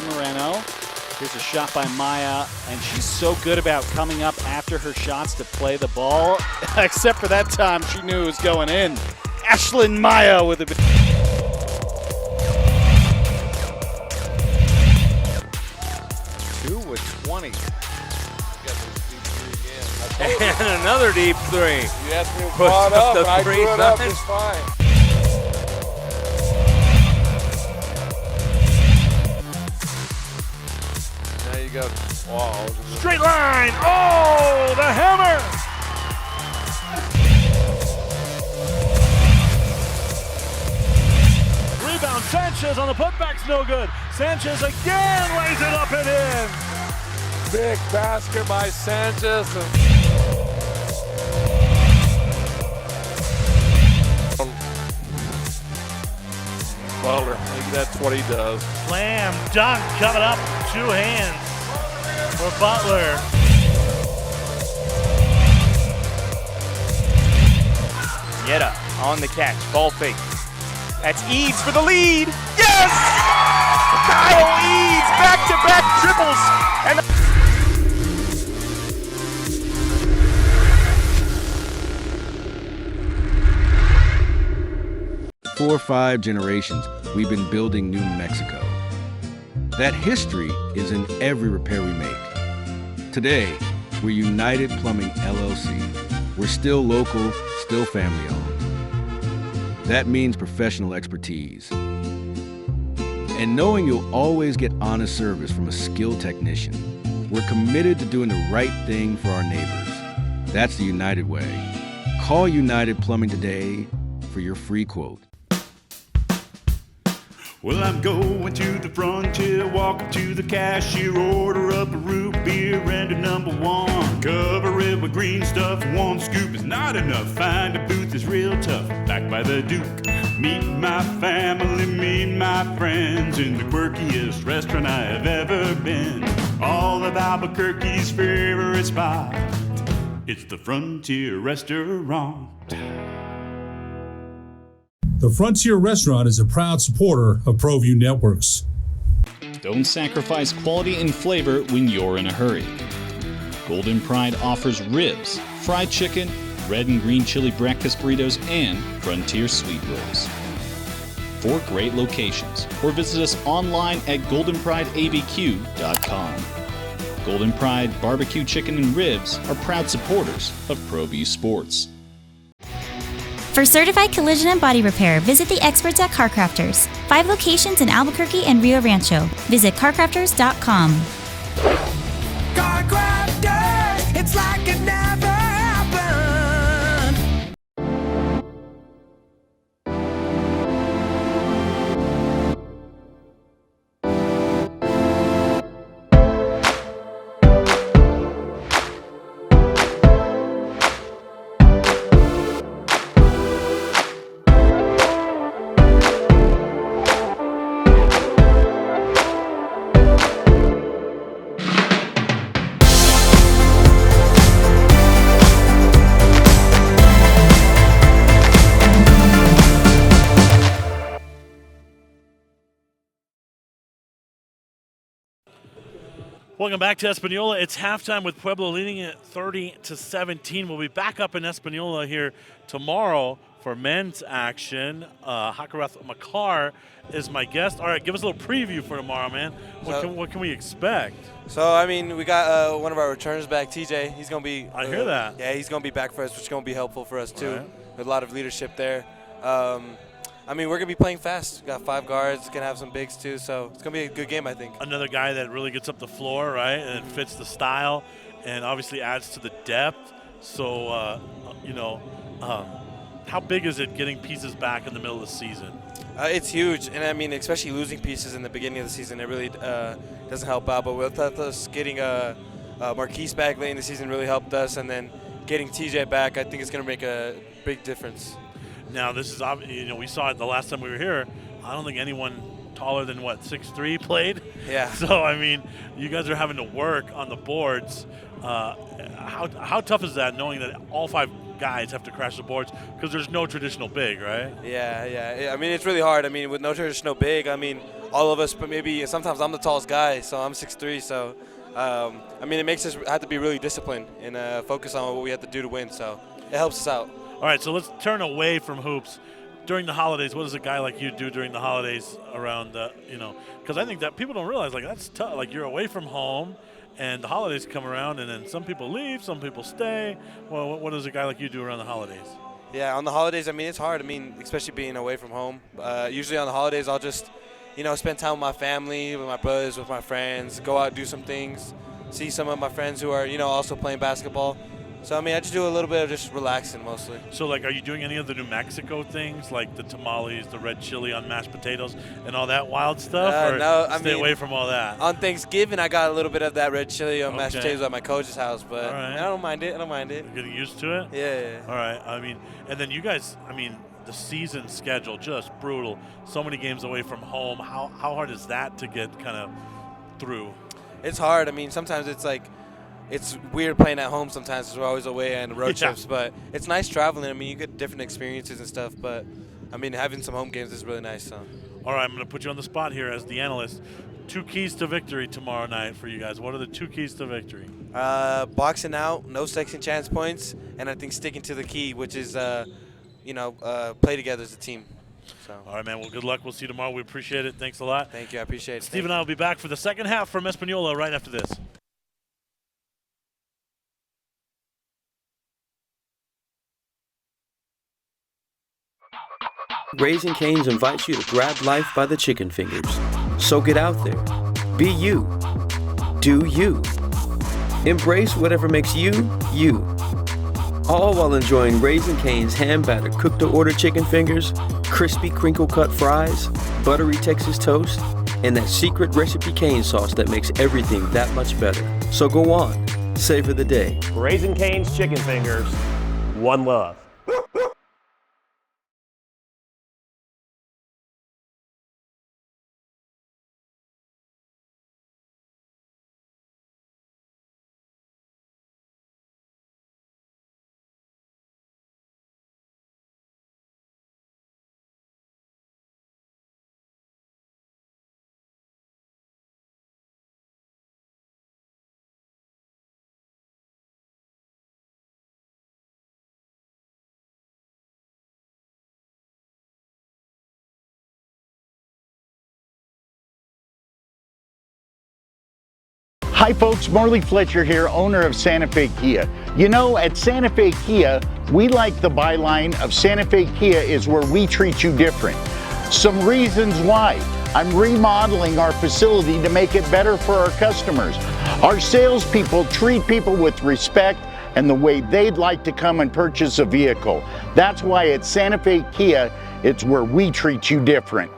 Moreno. Here's a shot by Maya, and she's so good about coming up after her shots to play the ball. Except for that time, she knew it was going in. Ashlyn Maya with a bit.
Two with 20. And another deep three.
You have to be brought up, and I threw it up just fine. you got, wow.
Straight line. Oh, the hammer. Rebound. Sanchez on the putback's no good. Sanchez again lays it up and in.
Big basket by Sanchez. Butler, maybe that's what he does.
Slam dunk coming up, 2 hands for Butler.
Yetta on the catch, ball fake. That's Eads for the lead. Yes! Kyle Eads, back-to-back triples. And
4 or 5 generations, we've been building New Mexico. That history is in every repair we make. Today, we're United Plumbing LLC. We're still local, still family-owned. That means professional expertise. And knowing you'll always get honest service from a skilled technician. We're committed to doing the right thing for our neighbors. That's the United way. Call United Plumbing today for your free quote.
Well, I'm going to the frontier, walk up to the cashier, order up a root beer and a #1. Cover it with green stuff, 1 scoop is not enough. Find a booth is real tough, back by the Duke. Meet my family, meet my friends in the quirkiest restaurant I have ever been. All of Albuquerque's favorite spot, it's the Frontier Restaurant.
The Frontier Restaurant is a proud supporter of ProView Networks.
Don't sacrifice quality and flavor when you're in a hurry. Golden Pride offers ribs, fried chicken, red and green chili breakfast burritos, and Frontier sweet rolls. 4 great locations, or visit us online at goldenprideabq.com. Golden Pride Barbecue Chicken and Ribs are proud supporters of ProView Sports.
For certified collision and body repair, visit the experts at CarCrafters. 5 locations in Albuquerque and Rio Rancho. Visit carcrafters.com.
CarCrafters, it's like it never happened.
Welcome back to Espanola. It's halftime with Pueblo leading it 30-17. We'll be back up in Espanola here tomorrow for men's action. Hakarath Makar is my guest. All right, give us a little preview for tomorrow, man. What can we expect?
So, I mean, we got one of our returners back, TJ. He's going to be –
I hear that.
Yeah, he's going to be back for us, which is going to be helpful for us, too.
Right.
With a lot of leadership there. I mean, we're going to be playing fast. We got 5 guards. Going to have some bigs, too. So, it's going to be a good game, I think.
Another guy that really gets up the floor, right, and fits the style and obviously adds to the depth. So, how big is it getting pieces back in the middle of the season?
It's huge. And, I mean, especially losing pieces in the beginning of the season, it really doesn't help out. But with us getting Marquise back late in the season really helped us. And then getting TJ back, I think it's going to make a big difference.
Now, this is, we saw it the last time we were here. I don't think anyone taller than, 6'3" played?
Yeah.
So, I mean, you guys are having to work on the boards. How tough is that, knowing that all 5 guys have to crash the boards because there's no traditional big, right?
Yeah. I mean, it's really hard. I mean, with no traditional big, I mean, all of us, but maybe sometimes I'm the tallest guy, so I'm 6'3", so, I mean, it makes us have to be really disciplined and focus on what we have to do to win, so it helps us out.
All right, so let's turn away from hoops. During the holidays, what does a guy like you do during the holidays around, because I think that people don't realize, that's tough. Like, you're away from home, and the holidays come around, and then some people leave, some people stay. Well, what does a guy like you do around the holidays?
Yeah, on the holidays, I mean, it's hard. I mean, especially being away from home. Usually on the holidays, I'll just, you know, spend time with my family, with my brothers, with my friends, go out, do some things, see some of my friends who are, you know, also playing basketball. So, I mean, I just do a little bit of just relaxing mostly.
So, like, are you doing any of the New Mexico things, like the tamales, the red chili on mashed potatoes, and all that wild stuff? Or
No, I
stay
mean,
away from all that?
On Thanksgiving, I got a little bit of that red chili on mashed
Okay.
potatoes at my coach's house, but
All right.
I don't mind it. I don't mind it.
You're getting used to it?
Yeah.
All right. I mean, and then you guys, I mean, the season schedule, just brutal. So many games away from home. How hard is that to get kind of through?
It's hard. I mean, sometimes it's like, it's weird playing at home sometimes because we're always away on road trips, but it's nice traveling. I mean, you get different experiences and stuff, but I mean, having some home games is really nice. So.
All right, I'm going to put you on the spot here as the analyst. 2 keys to victory tomorrow night for you guys. What are the 2 keys to victory?
Boxing out, no second chance points, and I think sticking to the key, which is, play together as a team. So.
All right, man. Well, good luck. We'll see you tomorrow. We appreciate it. Thanks a lot.
Thank you. I appreciate it.
Steve and I will be back for the second half from Espanola right after this.
Raising Cane's invites you to grab life by the chicken fingers. So get out there. Be you. Do you. Embrace whatever makes you, you. All while enjoying Raising Cane's hand-battered cooked-to-order chicken fingers, crispy crinkle-cut fries, buttery Texas toast, and that secret recipe cane sauce that makes everything that much better. So go on. Savor the day.
Raising Cane's chicken fingers. One love.
Hi folks, Marley Fletcher here, owner of Santa Fe Kia. You know, at Santa Fe Kia, we like the byline of Santa Fe Kia is where we treat you different. Some reasons why. I'm remodeling our facility to make it better for our customers. Our salespeople treat people with respect and the way they'd like to come and purchase a vehicle. That's why at Santa Fe Kia, it's where we treat you different.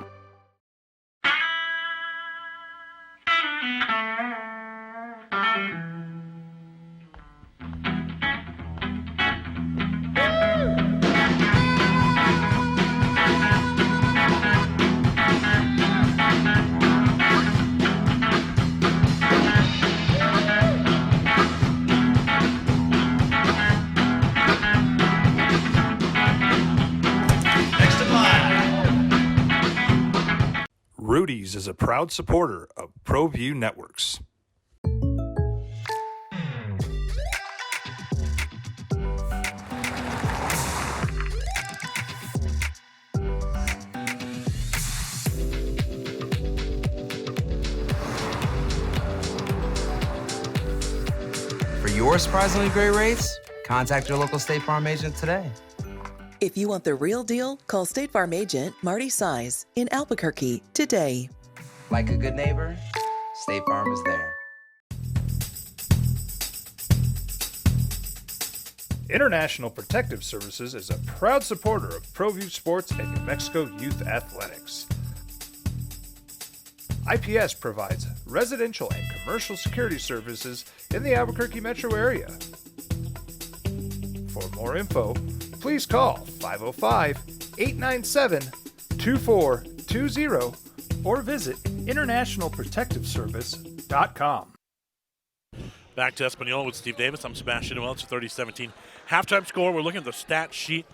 Rudy's is a proud supporter of ProView Networks.
For your surprisingly great rates, contact your local State Farm agent today.
If you want the real deal, call State Farm agent Marty Size in Albuquerque today.
Like a good neighbor, State Farm is there.
International Protective Services is a proud supporter of ProView Sports and New Mexico Youth Athletics. IPS provides residential and commercial security services in the Albuquerque metro area. For more info, please call 505-897-2420 or visit internationalprotectiveservice.com.
Back to Espanola with Steve Davis. I'm Sebastian Welch, 30-17 halftime score. We're looking at the stat sheet.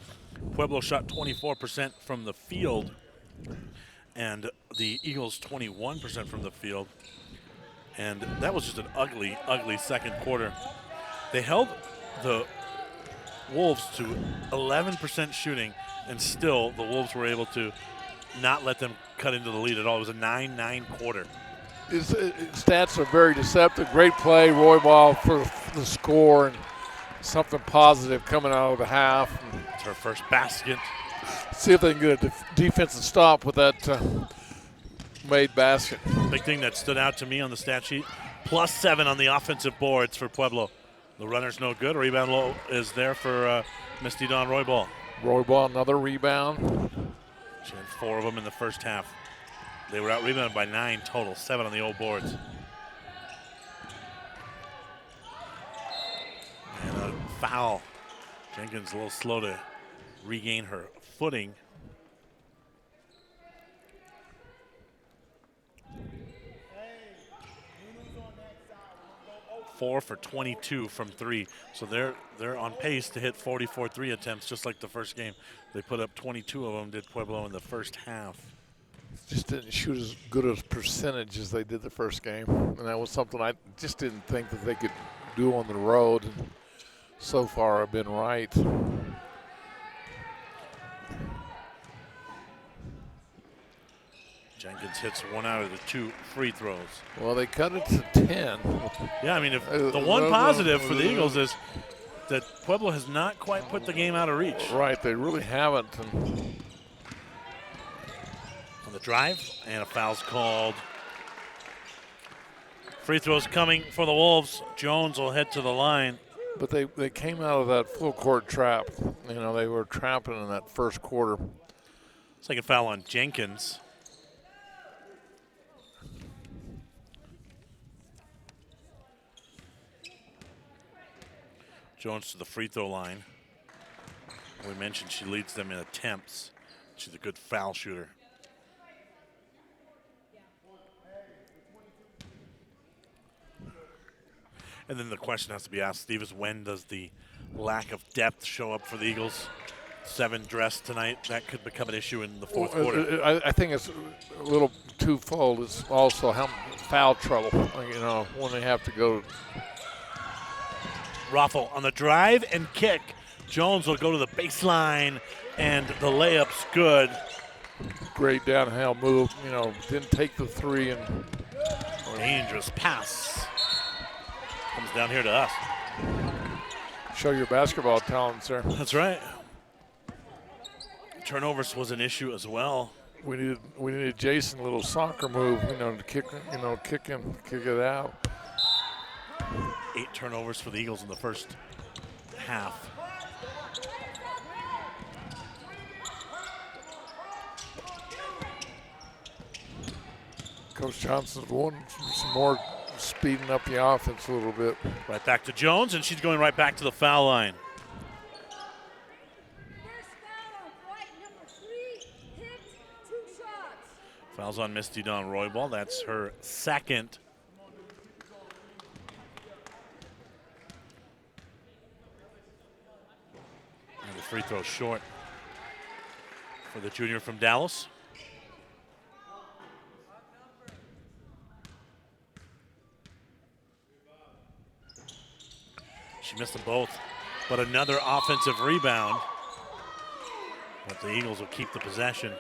Pueblo shot 24% from the field, and the Eagles 21% from the field. And that was just an ugly, ugly second quarter. They held the Wolves to 11% shooting, and still the Wolves were able to not let them cut into the lead at all. It was a 9-9 quarter.
His stats are very deceptive. Great play, Roy Ball for the score, and something positive coming out of the half.
It's her first basket.
See if they can get a defensive stop with that Made basket.
Big thing that stood out to me on the stat sheet, +7 on the offensive boards for Pueblo. The runner's no good. Rebound low is there for Misty Dawn Roybal.
Roybal, another rebound.
She had 4 of them in the first half. They were out-rebounded by 9 total, 7 on the old boards. And a foul. Jenkins a little slow to regain her footing. Four for 22 from 3. So they're on pace to hit 44 3 attempts, just like the first game. They put up 22 of them, did Pueblo in the first half.
Just didn't shoot as good a percentage as they did the first game. And that was something I just didn't think that they could do on the road. And so far I've been right.
Jenkins hits 1 out of the 2 free throws.
Well, they cut it to 10.
Yeah, I mean, if the one positive for the Eagles is that Pueblo has not quite put the game out of reach.
Right, they really haven't.
On the drive, and a foul's called. Free throws coming for the Wolves. Jones will head to the line.
But they came out of that full court trap. You know, they were trapping in that first quarter.
Second foul on Jenkins. Jones to the free throw line. We mentioned she leads them in attempts. She's a good foul shooter. And then the question has to be asked, Steve, is when does the lack of depth show up for the Eagles? 7 dressed tonight, that could become an issue in the fourth quarter.
I think it's a little twofold. It's also how foul trouble, you know, when they have to go.
Raffle on the drive and kick. Jones will go to the baseline, and the layup's good.
Great downhill move, you know, didn't take the 3 and.
Dangerous pass. Comes down here to us.
Show your basketball talent, sir.
That's right. Turnovers was an issue as well.
We needed Jason a little soccer move, you know, to kick it out.
8 turnovers for the Eagles in the first half.
Coach Johnson's wanting some more speeding up the offense a little bit.
Right back to Jones, and she's going right back to the foul line. Fouls on Misty Dawn Roybal. That's her second. And the free throw short for the junior from Dallas. She missed them both, but another offensive rebound. But the Eagles will keep the possession.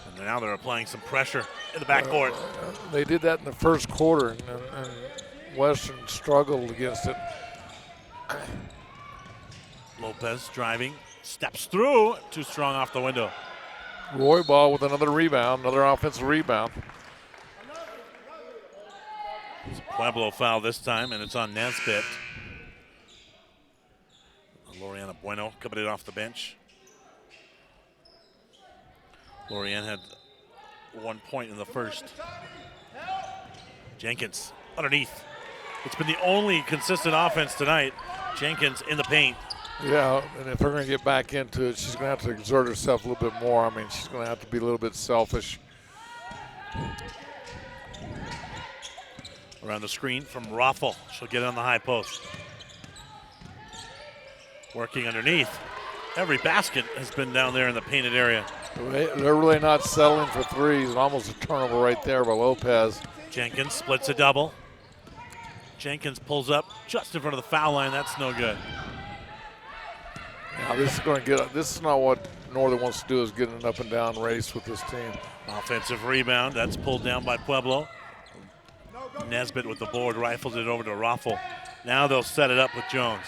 And now they're applying some pressure in the backcourt.
They did that in the first quarter, and Western struggled against it.
Lopez driving, steps through, too strong off the window.
Roybal with another rebound, another offensive rebound.
It's a Pueblo foul this time, and it's on Nesbitt. Loriana Bueno coming in off the bench. Lorianne had 1 point in the first. Jenkins underneath. It's been the only consistent offense tonight. Jenkins in the paint.
Yeah, and if they're going to get back into it, she's going to have to exert herself a little bit more. I mean, she's going to have to be a little bit selfish.
Around the screen from Raffel. She'll get on the high post. Working underneath. Every basket has been down there in the painted area.
They're really not settling for threes. Almost a turnover right there by Lopez.
Jenkins splits a double. Jenkins pulls up just in front of the foul line. That's no good.
Now this is going to get. This is not what Northern wants to do. Is get an up and down race with this team.
Offensive rebound. That's pulled down by Pueblo. Nesbitt with the board rifles it over to Raffel. Now they'll set it up with Jones.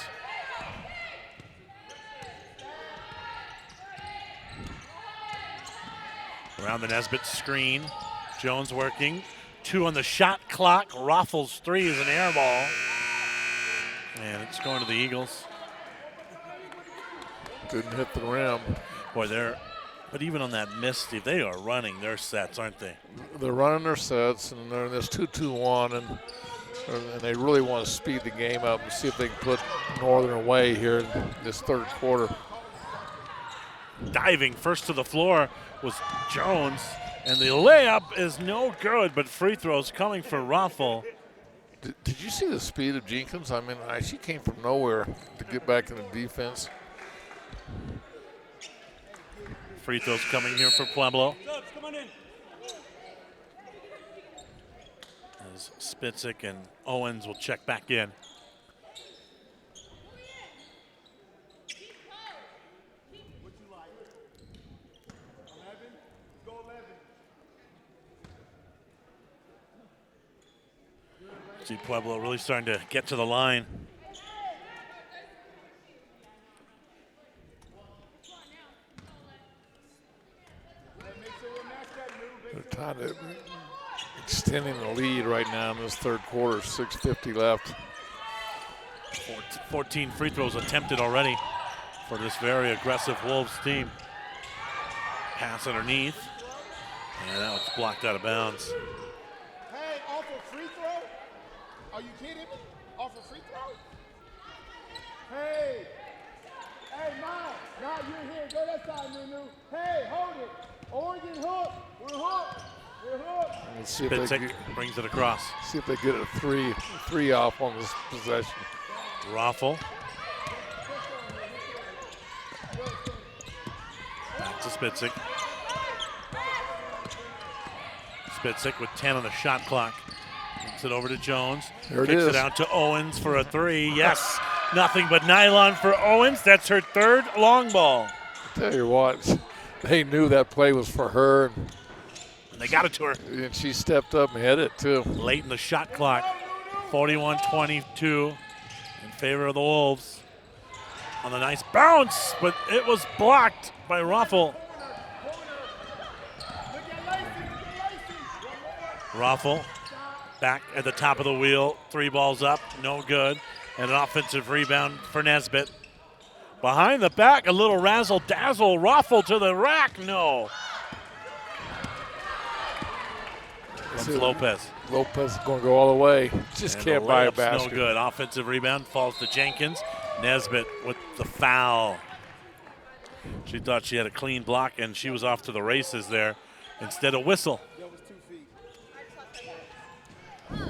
Around the Nesbitt screen. Jones working. 2 on the shot clock. Raffles 3 is an air ball. And it's going to the Eagles.
Didn't hit the rim.
Boy, but even on that miss, Steve, they are running their sets, aren't they?
They're running their sets, and they're in this 2-2-1, and they really want to speed the game up and see if they can put Northern away here in this third quarter.
Diving first to the floor was Jones, and the layup is no good, but free throws coming for Raffle.
Did you see the speed of Jenkins? I mean, she came from nowhere to get back into defense.
Free throws coming here for Pueblo. As Spitzik and Owens will check back in. See Pueblo really starting to get to the line.
They're trying to extending the lead right now in this third quarter. 6:50 left.
14 free throws attempted already for this very aggressive Wolves team. Pass underneath, and now it's blocked out of bounds.
Hey, off a free throw? Are you kidding me? Off a free throw? Hey, now you're here. Go that side, Nunu. Hey, hold it. Oregon hook. We're hooked. We're hooked.
Let's see if they
brings it across.
See if they get a three off on this possession.
Raffle. Back to Spitzik. Spitzik with 10 on the shot clock. Kicks it over to Jones.
There it
Kicks
is.
it out to Owens for a 3. Yes, nothing but nylon for Owens. That's her 3rd long ball.
I tell you what, they knew that play was for her.
And they got it to her.
And she stepped up and hit it too.
Late in the shot clock. 41-22 in favor of the Wolves. On the nice bounce, but it was blocked by Raffle. Raffle back at the top of the wheel. 3 balls up, no good. And an offensive rebound for Nesbitt. Behind the back, a little razzle-dazzle. Raffle to the rack, no. Comes Lopez.
Lopez is going to go all the way. Just
And
can't
the
buy a
layup's
basket.
No good. Offensive rebound falls to Jenkins. Nesbitt with the foul. She thought she had a clean block, and she was off to the races there. Instead of whistle.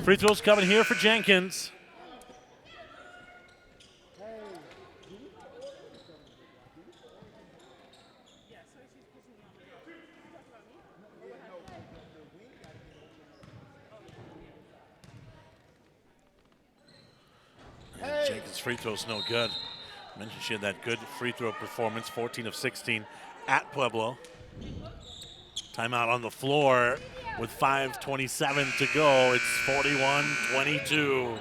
Free throws coming here for Jenkins. Jenkins' free throw's no good. I mentioned she had that good free throw performance, 14 of 16 at Pueblo. Timeout on the floor with 5:27 to go. It's 41-22.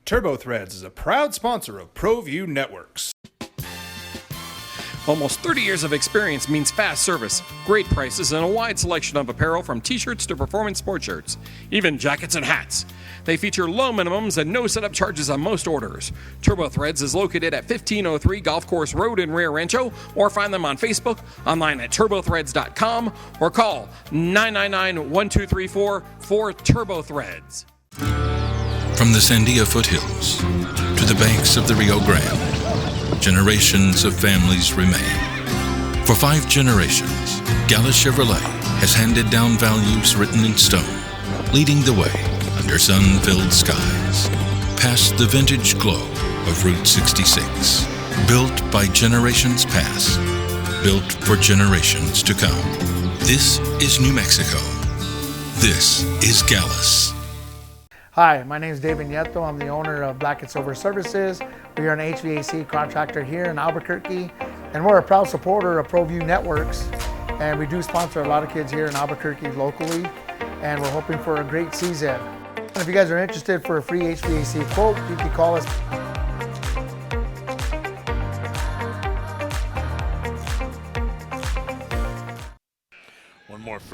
TurboThreads is a proud sponsor of ProView Networks.
Almost 30 years of experience means fast service, great prices, and a wide selection of apparel from t-shirts to performance sports shirts, even jackets and hats. They feature low minimums and no setup charges on most orders. TurboThreads is located at 1503 Golf Course Road in Rio Rancho, or find them on Facebook, online at turbothreads.com, or call 999-1234 for TurboThreads.
From the Sandia foothills to the banks of the Rio Grande, generations of families remain. For 5 generations, Gallus Chevrolet has handed down values written in stone, leading the way under sun-filled skies, past the vintage glow of Route 66. Built by generations past, built for generations to come. This is New Mexico. This is Gallus.
Hi, my name is David Nieto. I'm the owner of Black & Silver Services. We are an HVAC contractor here in Albuquerque, and we're a proud supporter of ProView Networks. And we do sponsor a lot of kids here in Albuquerque locally, and we're hoping for a great season. And if you guys are interested for a free HVAC quote, you can call us.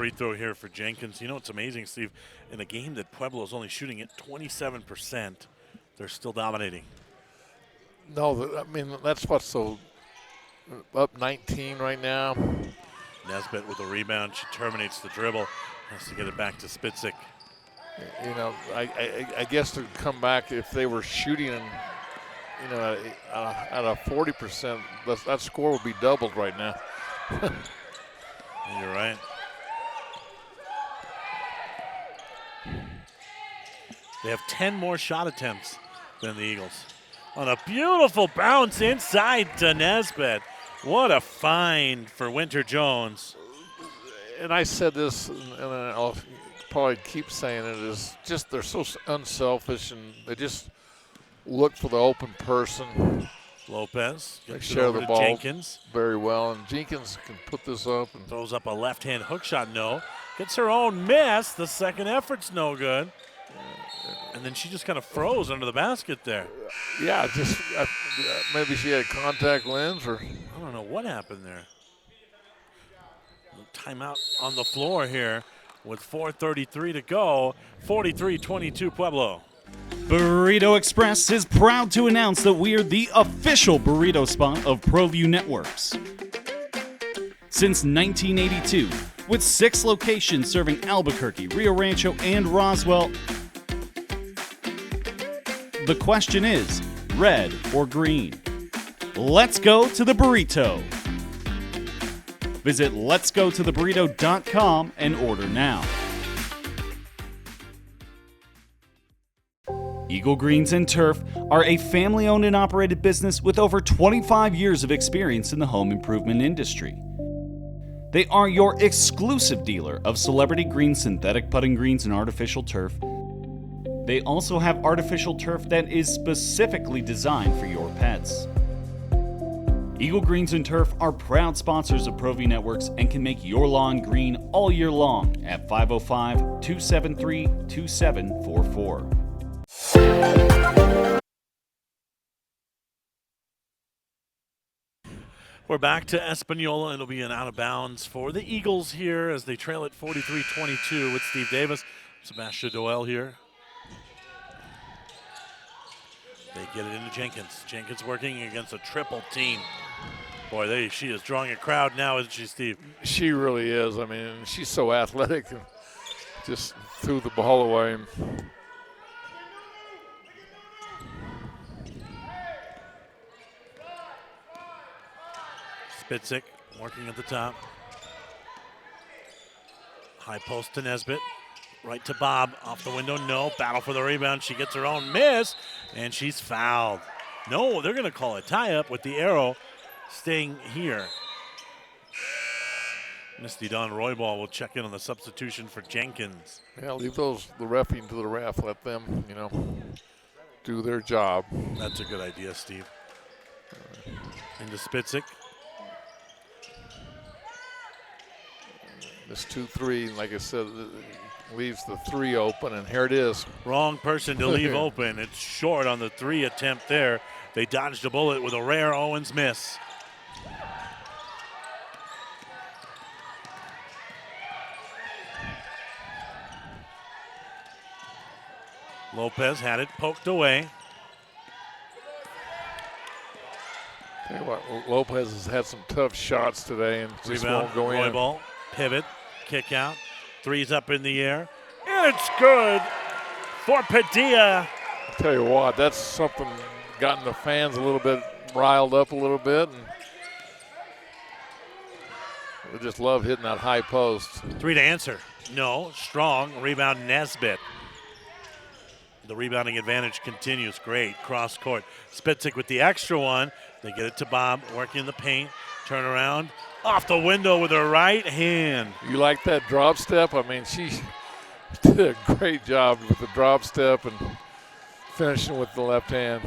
free throw here for Jenkins. You know, it's amazing, Steve. In a game that Pueblo is only shooting at 27%, they're still dominating.
No, I mean, that's what's so up 19 right now.
Nesbitt with a rebound. She terminates the dribble. Has to get it back to Spitzik.
You know, I guess to come back, if they were shooting, you know, at a 40%, that score would be doubled right now.
You're right. They have 10 more shot attempts than the Eagles. On a beautiful bounce inside to Nesbitt. What a find for Winter Jones.
And I said this, and I'll probably keep saying it, is just they're so unselfish, and they just look for the open person.
Lopez
They
gets
share
it over
the
to
ball
Jenkins.
very well, and Jenkins can put this up. And
throws up a left-hand hook shot, no. Gets her own miss. The second effort's no good. And then she just kind of froze under the basket there.
Yeah, just maybe she had a contact lens, or
I don't know what happened there. Timeout on the floor here with 4:33 to go. 43-22 Pueblo.
Burrito Express is proud to announce that we are the official burrito spot of ProView Networks. Since 1982, with 6 locations serving Albuquerque, Rio Rancho, and Roswell, the question is, red or green? Let's go to the burrito. Visit letsgototheburrito.com and order now. Eagle Greens and Turf are a family-owned and operated business with over 25 years of experience in the home improvement industry. They are your exclusive dealer of celebrity green synthetic putting greens and artificial turf. They also have artificial turf that is specifically designed for your pets. Eagle Greens and Turf are proud sponsors of ProView Networks and can make your lawn green all year long at 505-273-2744.
We're back to Espanola. It'll be an out of bounds for the Eagles here as they trail at 43-22 with Steve Davis. Sebastian Doyle here. They get it into Jenkins. Jenkins working against a triple team. Boy, she is drawing a crowd now, isn't she, Steve?
she really is. I mean, she's so athletic, and just threw the ball away.
Spitzik working at the top. High post to Nesbitt. Right to Bob. Off the window, no. Battle for the rebound. She gets her own miss, and she's fouled. No, they're going to call a tie-up with the arrow staying here. Misty Dawn Roybal will check in on the substitution for Jenkins.
Yeah, leave the reffing to the ref. Let them, do their job.
That's a good idea, Steve. Into Spitzik.
This 2-3, like I said, leaves the 3 open, and here it is.
Wrong person to leave open. It's short on the 3 attempt there. They dodged a bullet with a rare Owens miss. Lopez had it poked away.
Tell you what, Lopez has had some tough shots today and just
Rebound,
won't go in.
Ball, pivot, kick out. 3's up in the air, and it's good for Padilla.
I'll tell you what, that's something gotten the fans a little bit riled up a little bit, and they just love hitting that high post.
3 to answer. No, strong. Rebound Nesbitt. The rebounding advantage continues. Great cross court. Spitzik with the extra one. They get it to Bob, working in the paint. Turn around. Off the window with her right hand.
You like that drop step? I mean, she did a great job with the drop step and finishing with the left hand.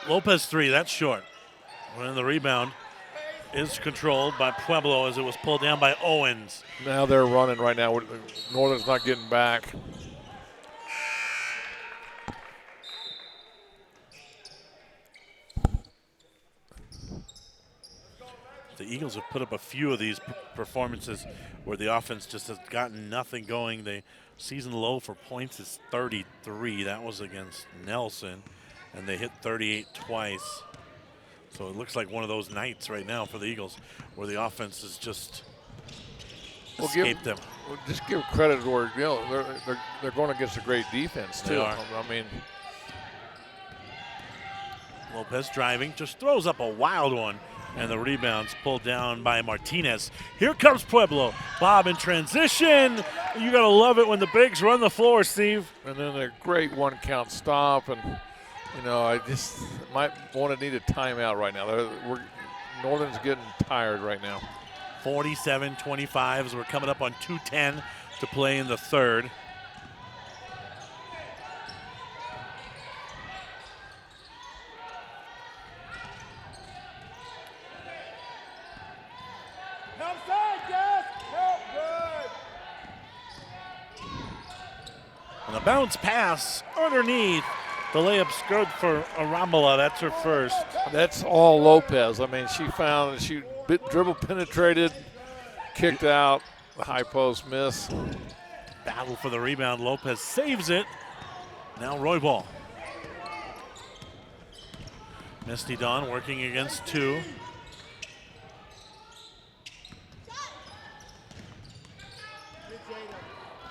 Lopez 3, that's short. And the rebound is controlled by Pueblo as it was pulled down by Owens.
Now they're running right now. Northern's not getting back.
The Eagles have put up a few of these performances where the offense just has gotten nothing going. The season low for points is 33. That was against Nelson, and they hit 38 twice. So it looks like one of those nights right now for the Eagles where the offense has just escaped them.
Just give credit where, you know, they're going against a great defense, too.
They are.
I mean,
Lopez driving, just throws up a wild one, and the rebound's pulled down by Martinez. Here comes Pueblo. Bob in transition. You got to love it when the bigs run the floor, Steve.
and then a great one-count stop, and, you know, I just might want to need a timeout right now. Northern's getting tired right now.
47-25 as we're coming up on 2:10 to play in the third. And a bounce pass underneath. The layup's good for Arambola. That's her first.
That's all Lopez. I mean, she found, she dribble penetrated, kicked out, high post miss.
Battle for the rebound. Lopez saves it. Now Roy Ball. Misty Dawn working against two.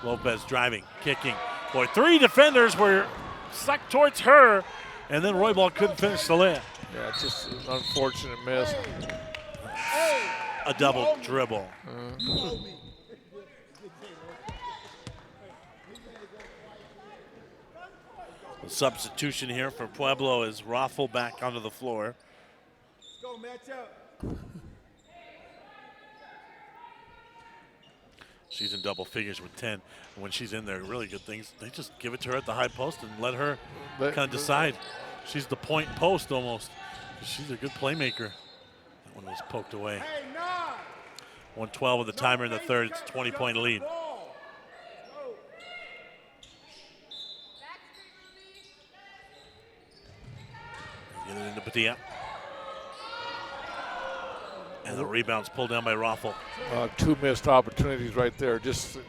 Lopez driving, kicking. Boy, three defenders were stuck towards her, and then Roy Ball couldn't finish the layup.
Yeah, just an unfortunate miss.
A double dribble. The substitution here for Pueblo is Raffel back onto the floor.
Let's go, match up.
She's in double figures with 10. And when she's in there, really good things. They just give it to her at the high post and let her kind of decide. She's the point post almost. She's a good playmaker. That one was poked away. 1:12 with the timer in the third. It's a 20-point lead. Get it into Padilla. And the rebound's pulled down by Raffel.
Two missed opportunities right there. Just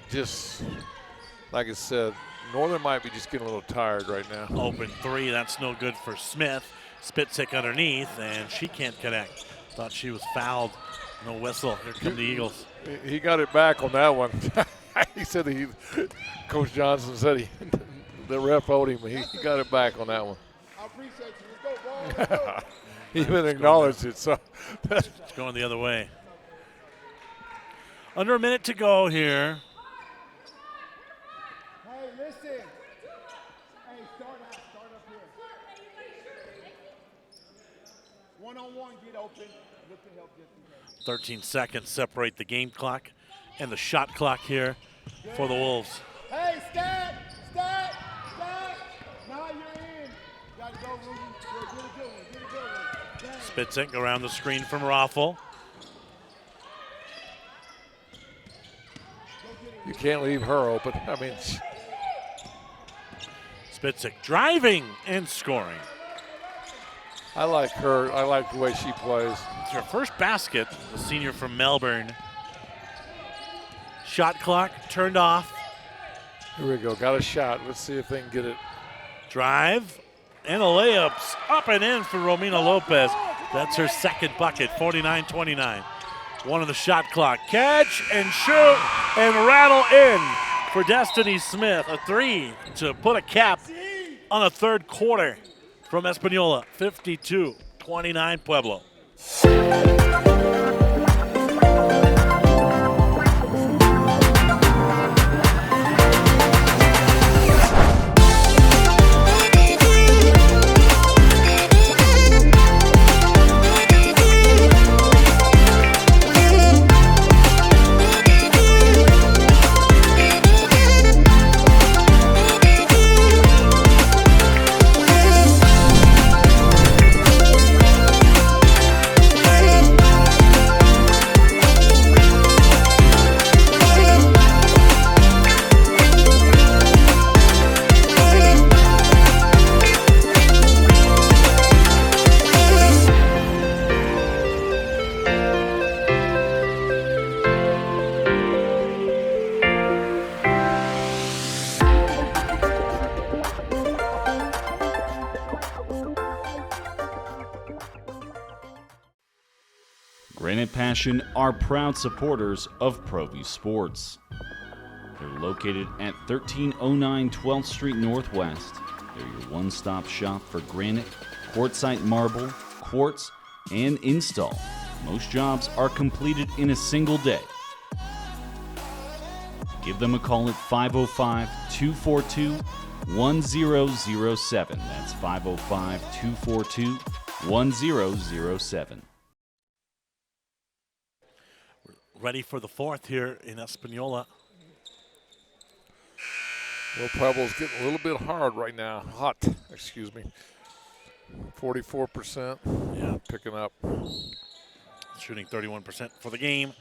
like I said, Northern might be just getting a little tired right now.
Open three, that's no good for Smith. Spitzik underneath, and she can't connect. Thought she was fouled. No whistle. Here come the Eagles.
He got it back on that one. He said Coach Johnson said the ref owed him. He got it back on that one.
I appreciate you. Let's go, ball. Let's go.
He even acknowledged it. So
it's going the other way. Under a minute to go here.
Hey, listen. Hey, start up here. One-on-one, get open. Look to help just in case.
13 seconds separate the game clock and the shot clock here for the Wolves.
Hey, stat. Now you're in. Got to go, Rudy. Get a good one.
Spitzik around the screen from Raffel.
You can't leave her open. I mean,
Spitzik driving and scoring.
I like her. I like the way she plays.
It's her first basket, the senior from Melbourne. Shot clock turned off.
Here we go. Got a shot. Let's see if they can get it.
Drive and a layups up and in for Romina Lopez. That's her second bucket, 49-29. One on the shot clock. Catch and shoot and rattle in for Destiny Smith. A three to put a cap on the third quarter from Espanola. 52-29 Pueblo.
Bennett Passion are proud supporters of ProView Sports. They're located at 1309 12th Street Northwest. They're your one-stop shop for granite, quartzite marble, quartz, and install. Most jobs are completed in a single day. Give them a call at 505-242-1007. That's 505-242-1007.
Ready for the fourth here in Espanola.
Well, Pueblo's getting a little bit hard right now. Hot, excuse me. 44%.
Yeah.
Picking up.
Shooting 31% for the game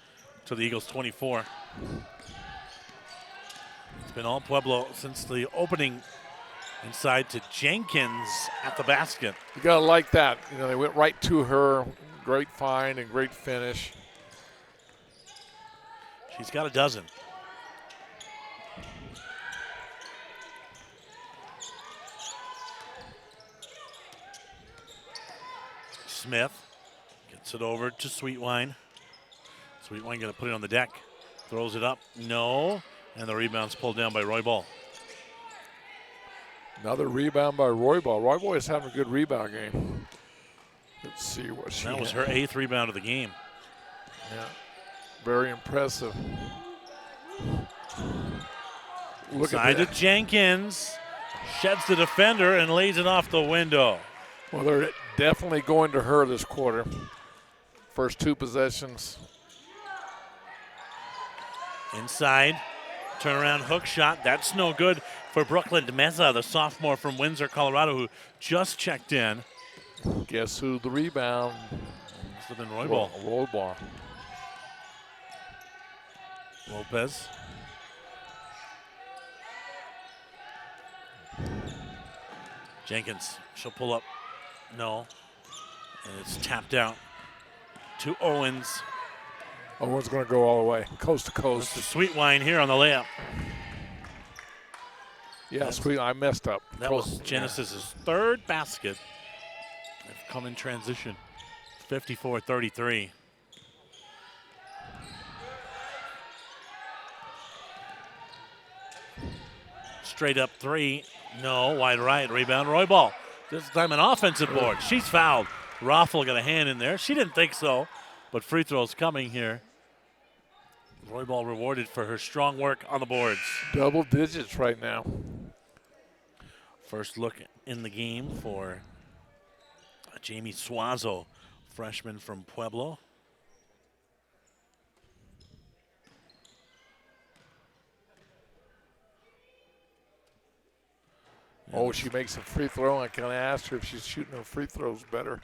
to the Eagles 24. It's been all Pueblo since the opening. Inside to Jenkins at the basket.
You gotta like that. You know, they went right to her. Great find and great finish.
She's got a dozen. Smith gets it over to Sweetwine. Sweetwine going to put it on the deck. Throws it up. No. And the rebound's pulled down by Roy Ball.
Another rebound by Roy Ball. Roy Ball is having a good rebound game. Let's see what she
That was her 8th rebound of the game.
Yeah. Very impressive. Look
Inside
at
to Jenkins. Sheds the defender and lays it off the window.
Well, they're definitely going to her this quarter. First 2 possessions.
Inside. Turnaround hook shot. That's no good for Brooklyn Meza, the sophomore from Windsor, Colorado, who just checked in.
Guess who the rebound?
Must have been Roy Ball.
Roy Ball.
Lopez. Jenkins, she'll pull up. No. And it's tapped out to Owens.
Owens going to go all the way, coast to coast.
Mr. Sweetwine here on the layup.
Yeah, Sweet. I messed up.
That was Genesis's 3rd basket. They've come in transition. 54-33. Straight up 3. No, wide right. Rebound, Roy Ball. This time an offensive board. She's fouled. Raffle got a hand in there. She didn't think so, but free throws coming here. Roy Ball rewarded for her strong work on the boards.
Double digits right now.
First look in the game for Jamie Suazo, freshman from Pueblo.
Oh, she makes a free throw. I kind of asked her if she's shooting her free throws better.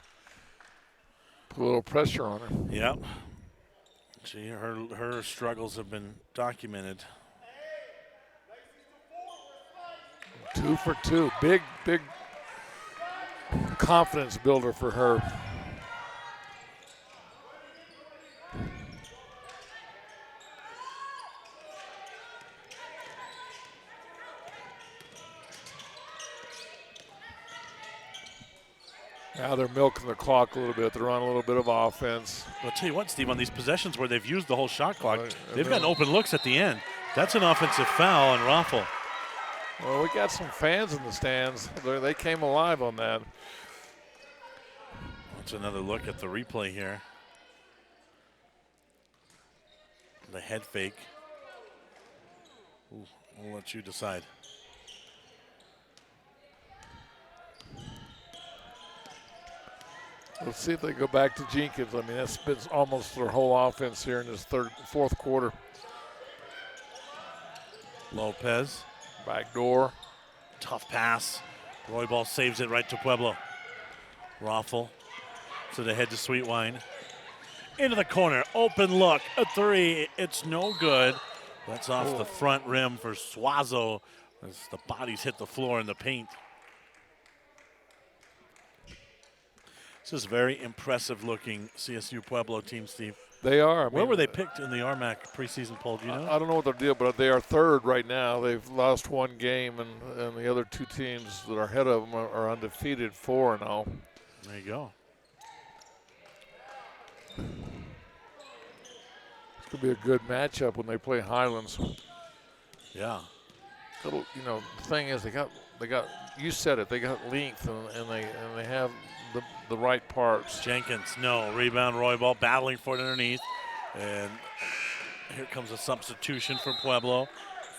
Put a little pressure on her.
Yep. Her struggles have been documented.
2 for 2. Big confidence builder for her. Now they're milking the clock a little bit. They're on a little bit of offense.
I'll tell you what, Steve, on these possessions where they've used the whole shot clock, they've gotten open looks at the end. That's an offensive foul on Raffle.
Well, we got some fans in the stands. They came alive on that.
That's another look at the replay here. The head fake. Ooh, I'll let you decide.
Let's see if they go back to Jenkins. I mean, that's been almost their whole offense here in this fourth quarter.
Lopez.
Back door.
Tough pass. Roy Ball saves it right to Pueblo. Raffle to the head to Sweetwine. Into the corner. Open look. A 3. It's no good. That's off the front rim for Suazo as the bodies hit the floor in the paint. This is a very impressive looking CSU Pueblo team, Steve.
They are.
Where were they picked in the RMAC preseason poll? Do you know?
I don't know what their deal, but they are 3rd right now. They've lost 1 game, and the other 2 teams that are ahead of them are undefeated 4-0.
There you go.
Could be a good matchup when they play Highlands.
Yeah.
Little, you know, the thing is they got. You said it. They got length and they have the right parts.
Jenkins, no rebound. Roy Ball battling for it underneath, and here comes a substitution for Pueblo.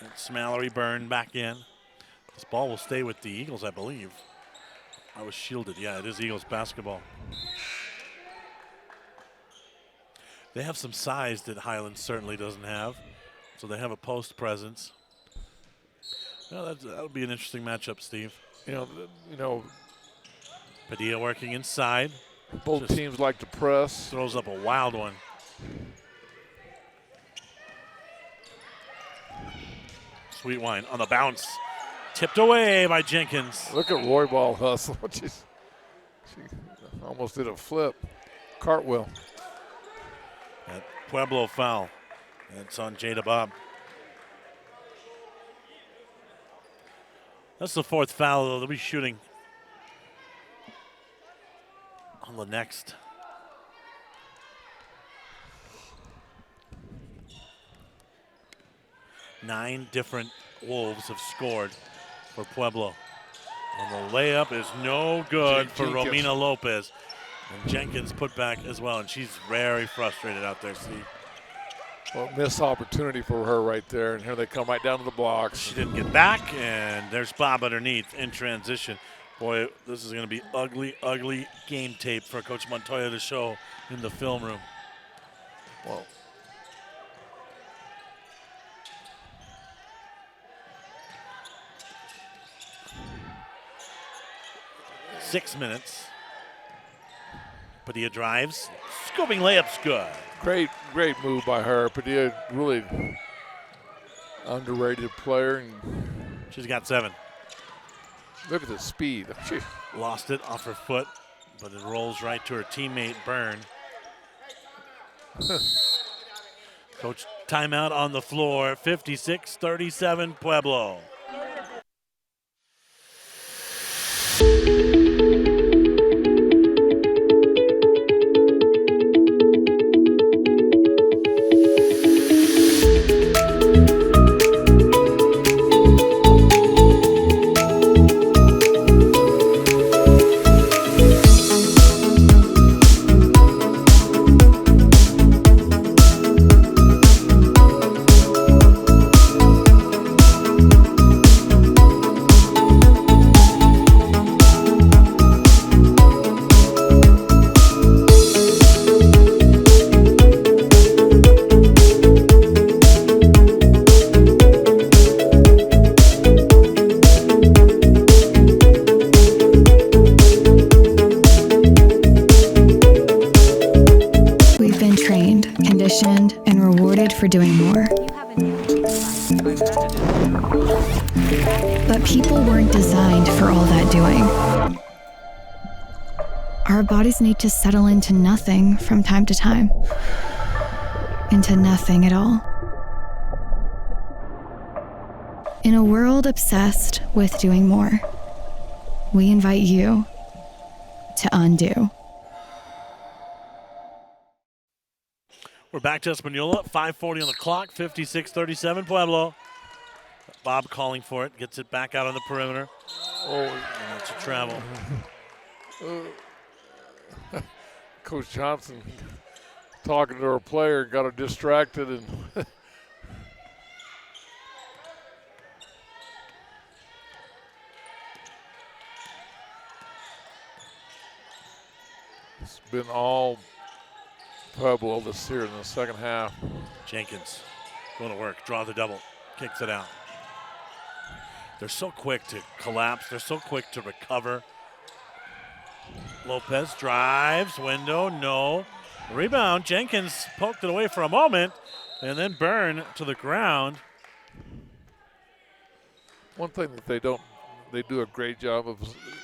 It's Mallory Byrne back in. This ball will stay with the Eagles, I believe. I was shielded. Yeah, it is Eagles basketball. They have some size that Highlands certainly doesn't have, so they have a post presence. Well, that'll be an interesting matchup, Steve.
You know.
Padilla working inside.
Both teams like to press.
Throws up a wild one. Sweet wine on the bounce. Tipped away by Jenkins.
Look at Roy Ball hustle. She almost did a flip. Cartwheel.
That Pueblo foul. It's on Jada Bob. That's the fourth foul, though. They'll be shooting on the next. Nine different Wolves have scored for Pueblo. And the layup is no good for Romina Lopez. And Jenkins put back as well, and she's very frustrated out there, Steve.
Well, missed opportunity for her right there, and here they come right down to the blocks.
She didn't get back, and there's Bob underneath in transition. Boy, this is going to be ugly, ugly game tape for Coach Montoya to show in the film room.
Well,
6 minutes. Padilla drives. Scooping layup's good.
Great move by her. Padilla, really underrated player. And
she's got 7.
Look at the speed. She
lost it off her foot, but it rolls right to her teammate, Byrne. Coach, timeout on the floor. 56-37 Pueblo.
For doing more. But people weren't designed for all that doing. Our bodies need to settle into nothing from time to time. Into nothing at all. In a world obsessed with doing more, we invite you to undo.
We're back to Espanola, 5:40 on the clock, 56-37 Pueblo. Bob calling for it, gets it back out on the perimeter.
Oh,
and it's a travel.
Coach Johnson talking to her player, got her distracted, and it's been all Pueblo this year in the second half.
Jenkins going to work, draw the double, kicks it out. They're so quick to collapse. They're so quick to recover. Lopez drives, window, no. Rebound, Jenkins poked it away for a moment, and then Byrne to the ground.
One thing that they do a great job of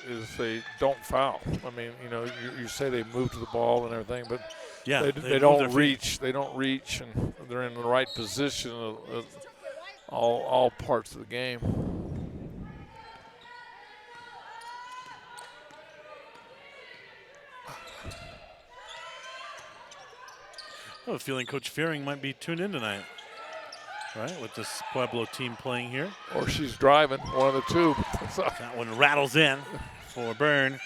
is they don't foul. I mean, you know, you say they move to the ball and everything, but
yeah,
they don't reach. They don't reach, and they're in the right position of all parts of the game.
have a feeling Coach Fearing might be tuned in tonight, right, with this Pueblo team playing here.
Or she's driving, one of the two. So
that one rattles in for Byrne.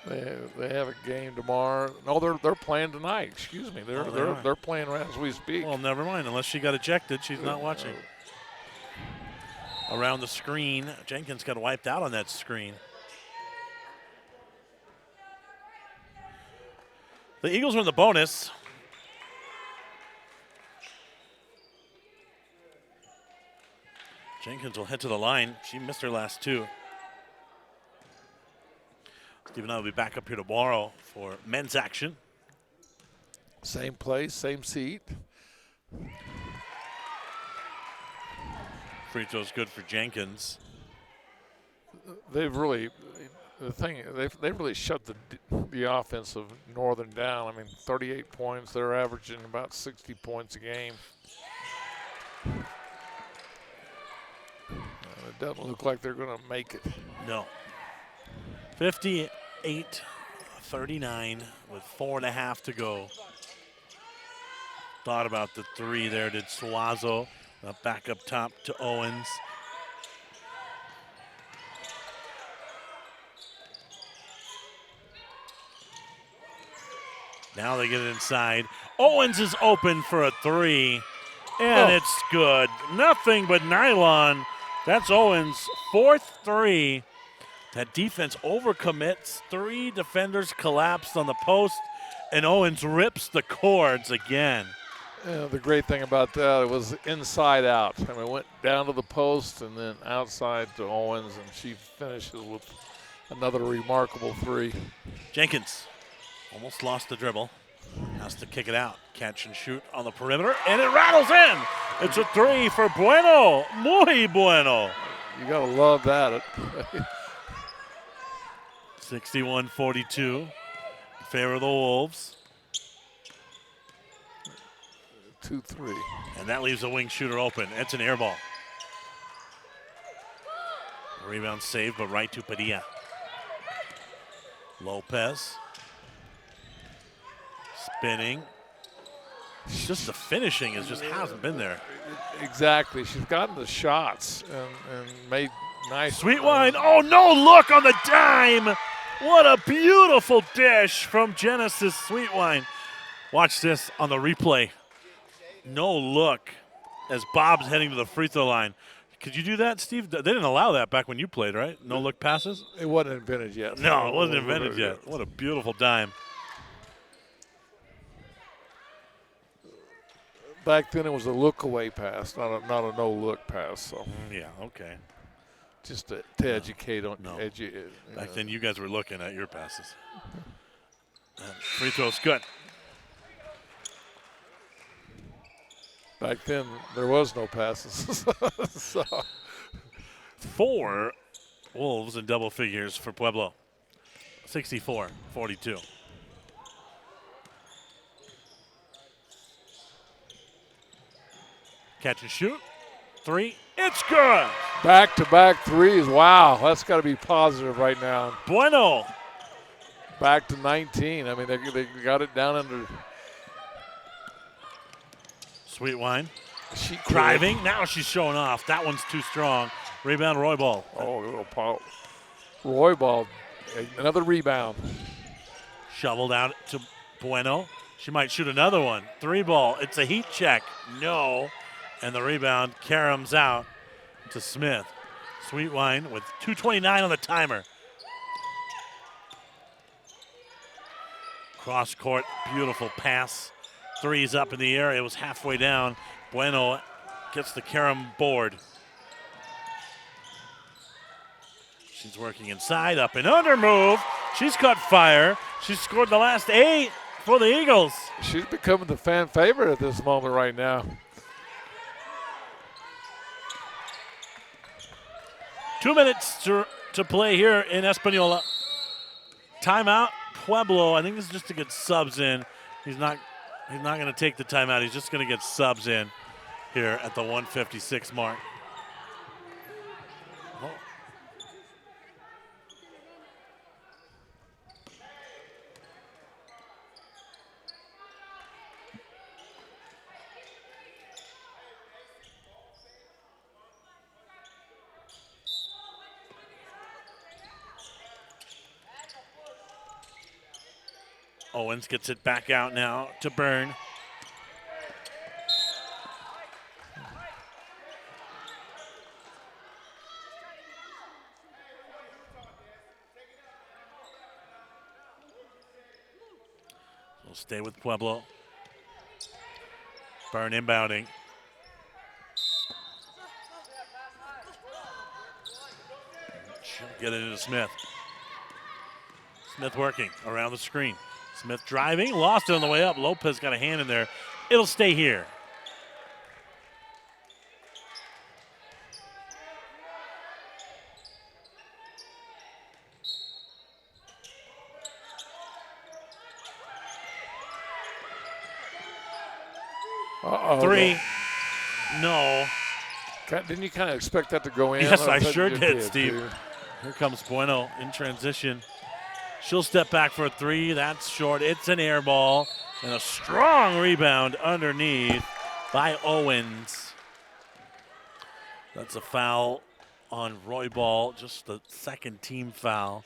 They have a game tomorrow. No, they're playing tonight. Excuse me. They're playing as we speak.
Well, never mind. Unless she got ejected, she's not watching. Around the screen, Jenkins got wiped out on that screen. The Eagles win the bonus. Jenkins will head to the line. She missed her last two. Steve and I will be back up here tomorrow for men's action.
Same place, same seat.
Free throw's good for Jenkins.
They've really shut the offense of Northern down. I mean, 38 points. They're averaging about 60 points a game. It doesn't look like they're going to make it.
No. 58-39 with 4.5 to go. Thought about the three there, did Suazo. Back up top to Owens. Now they get it inside. Owens is open for a three, and it's good. Nothing but nylon. That's Owens' fourth three. That defense overcommits. Three defenders collapsed on the post, and Owens rips the cords again.
Yeah, the great thing about that, it was inside out. I mean, it went down to the post and then outside to Owens, and she finishes with another remarkable three.
Jenkins almost lost the dribble. Has to kick it out. Catch and shoot on the perimeter, and it rattles in. It's a three for Bueno. Muy bueno.
You got to love that.
61-42 in favor of the Wolves.
2-3.
And that leaves the wing shooter open. It's an air ball. Rebound saved, but right to Padilla. Lopez. Spinning. Just the finishing hasn't been there.
Exactly. She's gotten the shots and made nice.
Sweetwine. Oh, no look on the dime. What a beautiful dish from Genesis Sweetwine. Watch this on the replay. No look as Bob's heading to the free throw line. Could you do that, Steve? They didn't allow that back when you played, right? No look passes?
It wasn't invented yet.
No, it wasn't invented yet. What a beautiful dime.
Back then it was a look away pass, not a no look pass. So
yeah, okay.
Just to educate on
Back then you guys were looking at your passes. Free throw's good.
Back then, there was no passes. So.
4 Wolves in double figures for Pueblo. 64-42. Catch and shoot. 3. It's good.
Back-to-back threes. Wow, that's got to be positive right now.
Bueno.
Back to 19. I mean, they got it down under.
Sweetwine. Driving. Now she's showing off. That one's too strong. Rebound, Roybal.
Oh, little pop. Roybal. Another rebound.
Shoveled out to Bueno. She might shoot another one. 3 ball. It's a heat check. No. And the rebound caroms out to Smith. Sweetwine with 2:29 on the timer. Cross court. Beautiful pass. 3's up in the air. It was halfway down. Bueno gets the carom board. She's working inside, up and under move. She's caught fire. She's scored the last 8 for the Eagles.
She's becoming the fan favorite at this moment right now.
2 minutes to play here in Espanola. Timeout, Pueblo. I think this is just to get subs in. He's not going to take the timeout. He's just going to get subs in here at the 1:56 mark. Oh. Owens gets it back out now to Byrne. We'll stay with Pueblo. Byrne inbounding. She'll get it into Smith. Smith working around the screen. Smith driving, lost it on the way up. Lopez got a hand in there. It'll stay here. Three. No.
Didn't you kind of expect that to go in?
Yes, I sure did, Steve. Too. Here comes Bueno in transition. She'll step back for a three. That's short. It's an air ball. And a strong rebound underneath by Owens. That's a foul on Roy Ball, just the second team foul.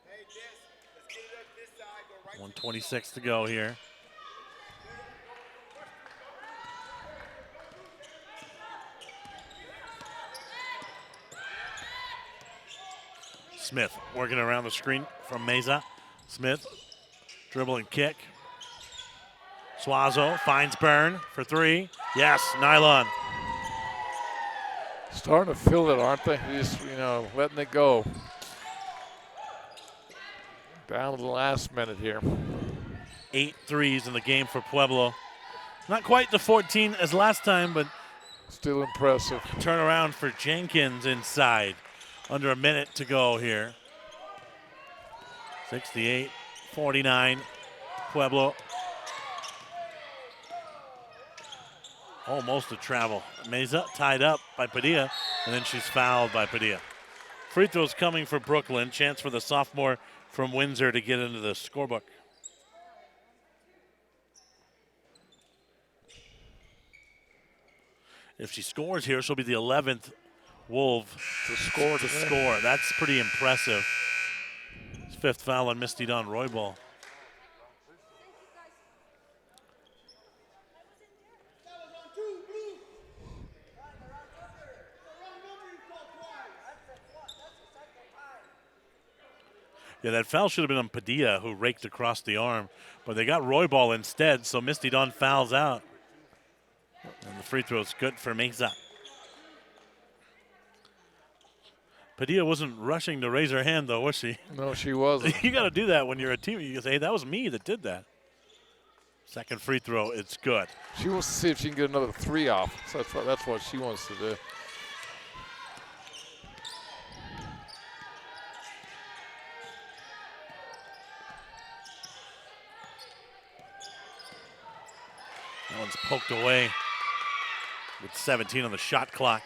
Hey, 1:26 to go here. Smith working around the screen from Meza. Smith, dribble and kick. Suazo finds Byrne for three. Yes, nylon.
Starting to feel it, aren't they? Just, letting it go. Down to the last minute here.
8 threes in the game for Pueblo. Not quite the 14 as last time, but
still impressive.
Turnaround for Jenkins inside. Under a minute to go here. 68-49, Pueblo. Almost a travel. Meza tied up by Padilla, and then she's fouled by Padilla. Free throws coming for Brooklyn. Chance for the sophomore from Windsor to get into the scorebook. If she scores here, she'll be the 11th Wolf
to score.
That's pretty impressive. His 5th foul on Misty Dawn Roybal. Yeah, that foul should have been on Padilla, who raked across the arm, but they got Roybal instead, so Misty Dawn fouls out. And the free throw is good for Meza. Padilla wasn't rushing to raise her hand, though, was she?
No, she wasn't.
You got to do that when you're a team. You can say, hey, that was me that did that. Second free throw, it's good.
She wants to see if she can get another three off. So that's what she wants to do.
That one's poked away with 17 on the shot clock.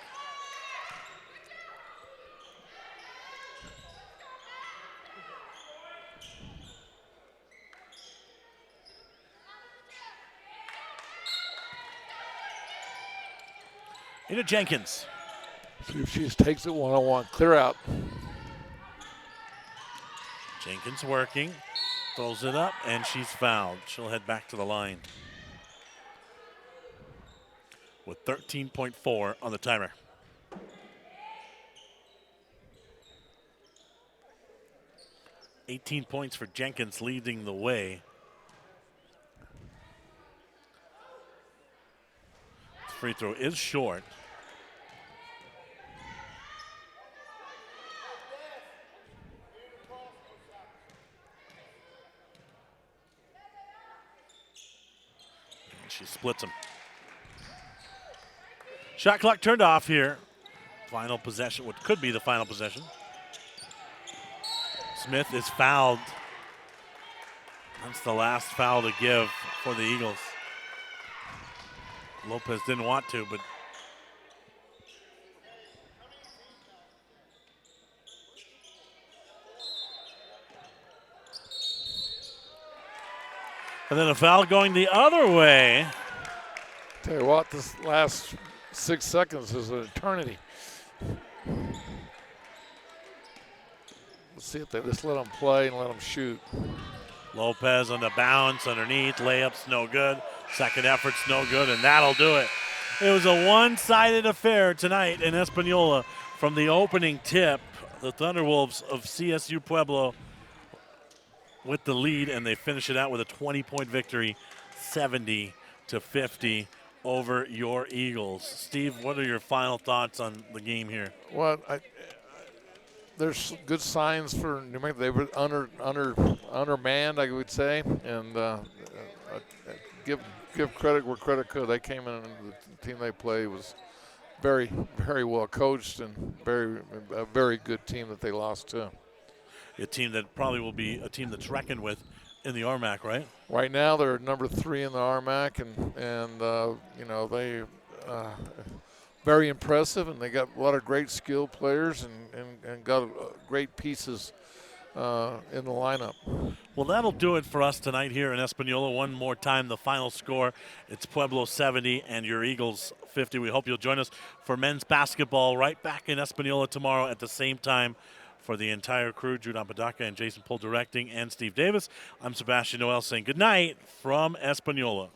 Into Jenkins.
See if she just takes it one-on-one. Clear out.
Jenkins working. Throws it up, and she's fouled. She'll head back to the line with 13.4 on the timer. $18 points for Jenkins, leading the way. Free throw is short. And she splits them. Shot clock turned off here. Final possession, what could be the final possession. Smith is fouled. That's the last foul to give for the Eagles. Lopez didn't want to, but and then a foul going the other way.
Tell you what, this last 6 seconds is an eternity. Let's see if they just let them play and let them shoot.
Lopez on the bounce underneath. Layup's no good. Second effort's no good, and that'll do it. It was a one-sided affair tonight in Espanola. From the opening tip, the Thunderwolves of CSU Pueblo with the lead, and they finish it out with a 20-point victory, 70-50 over your Eagles. Steve, what are your final thoughts on the game here?
Well, there's good signs for New Mexico. They were undermanned, I would say, and give credit where credit could. They came in, and the team they played was very, very well coached and a very good team that they lost to.
A team that probably will be a team that's reckoned with in the RMAC, right?
Right now, they're number 3 in the RMAC, and they very impressive, and they got a lot of great skilled players and got great pieces in the lineup.
Well, that'll do it for us tonight here in Espanola. One more time, the final score. It's Pueblo 70 and your Eagles 50. We hope you'll join us for men's basketball right back in Espanola tomorrow at the same time. For the entire crew, Jude Apodaca and Jason Pohl directing, and Steve Davis, I'm Sebastian Noel saying good night from Espanola.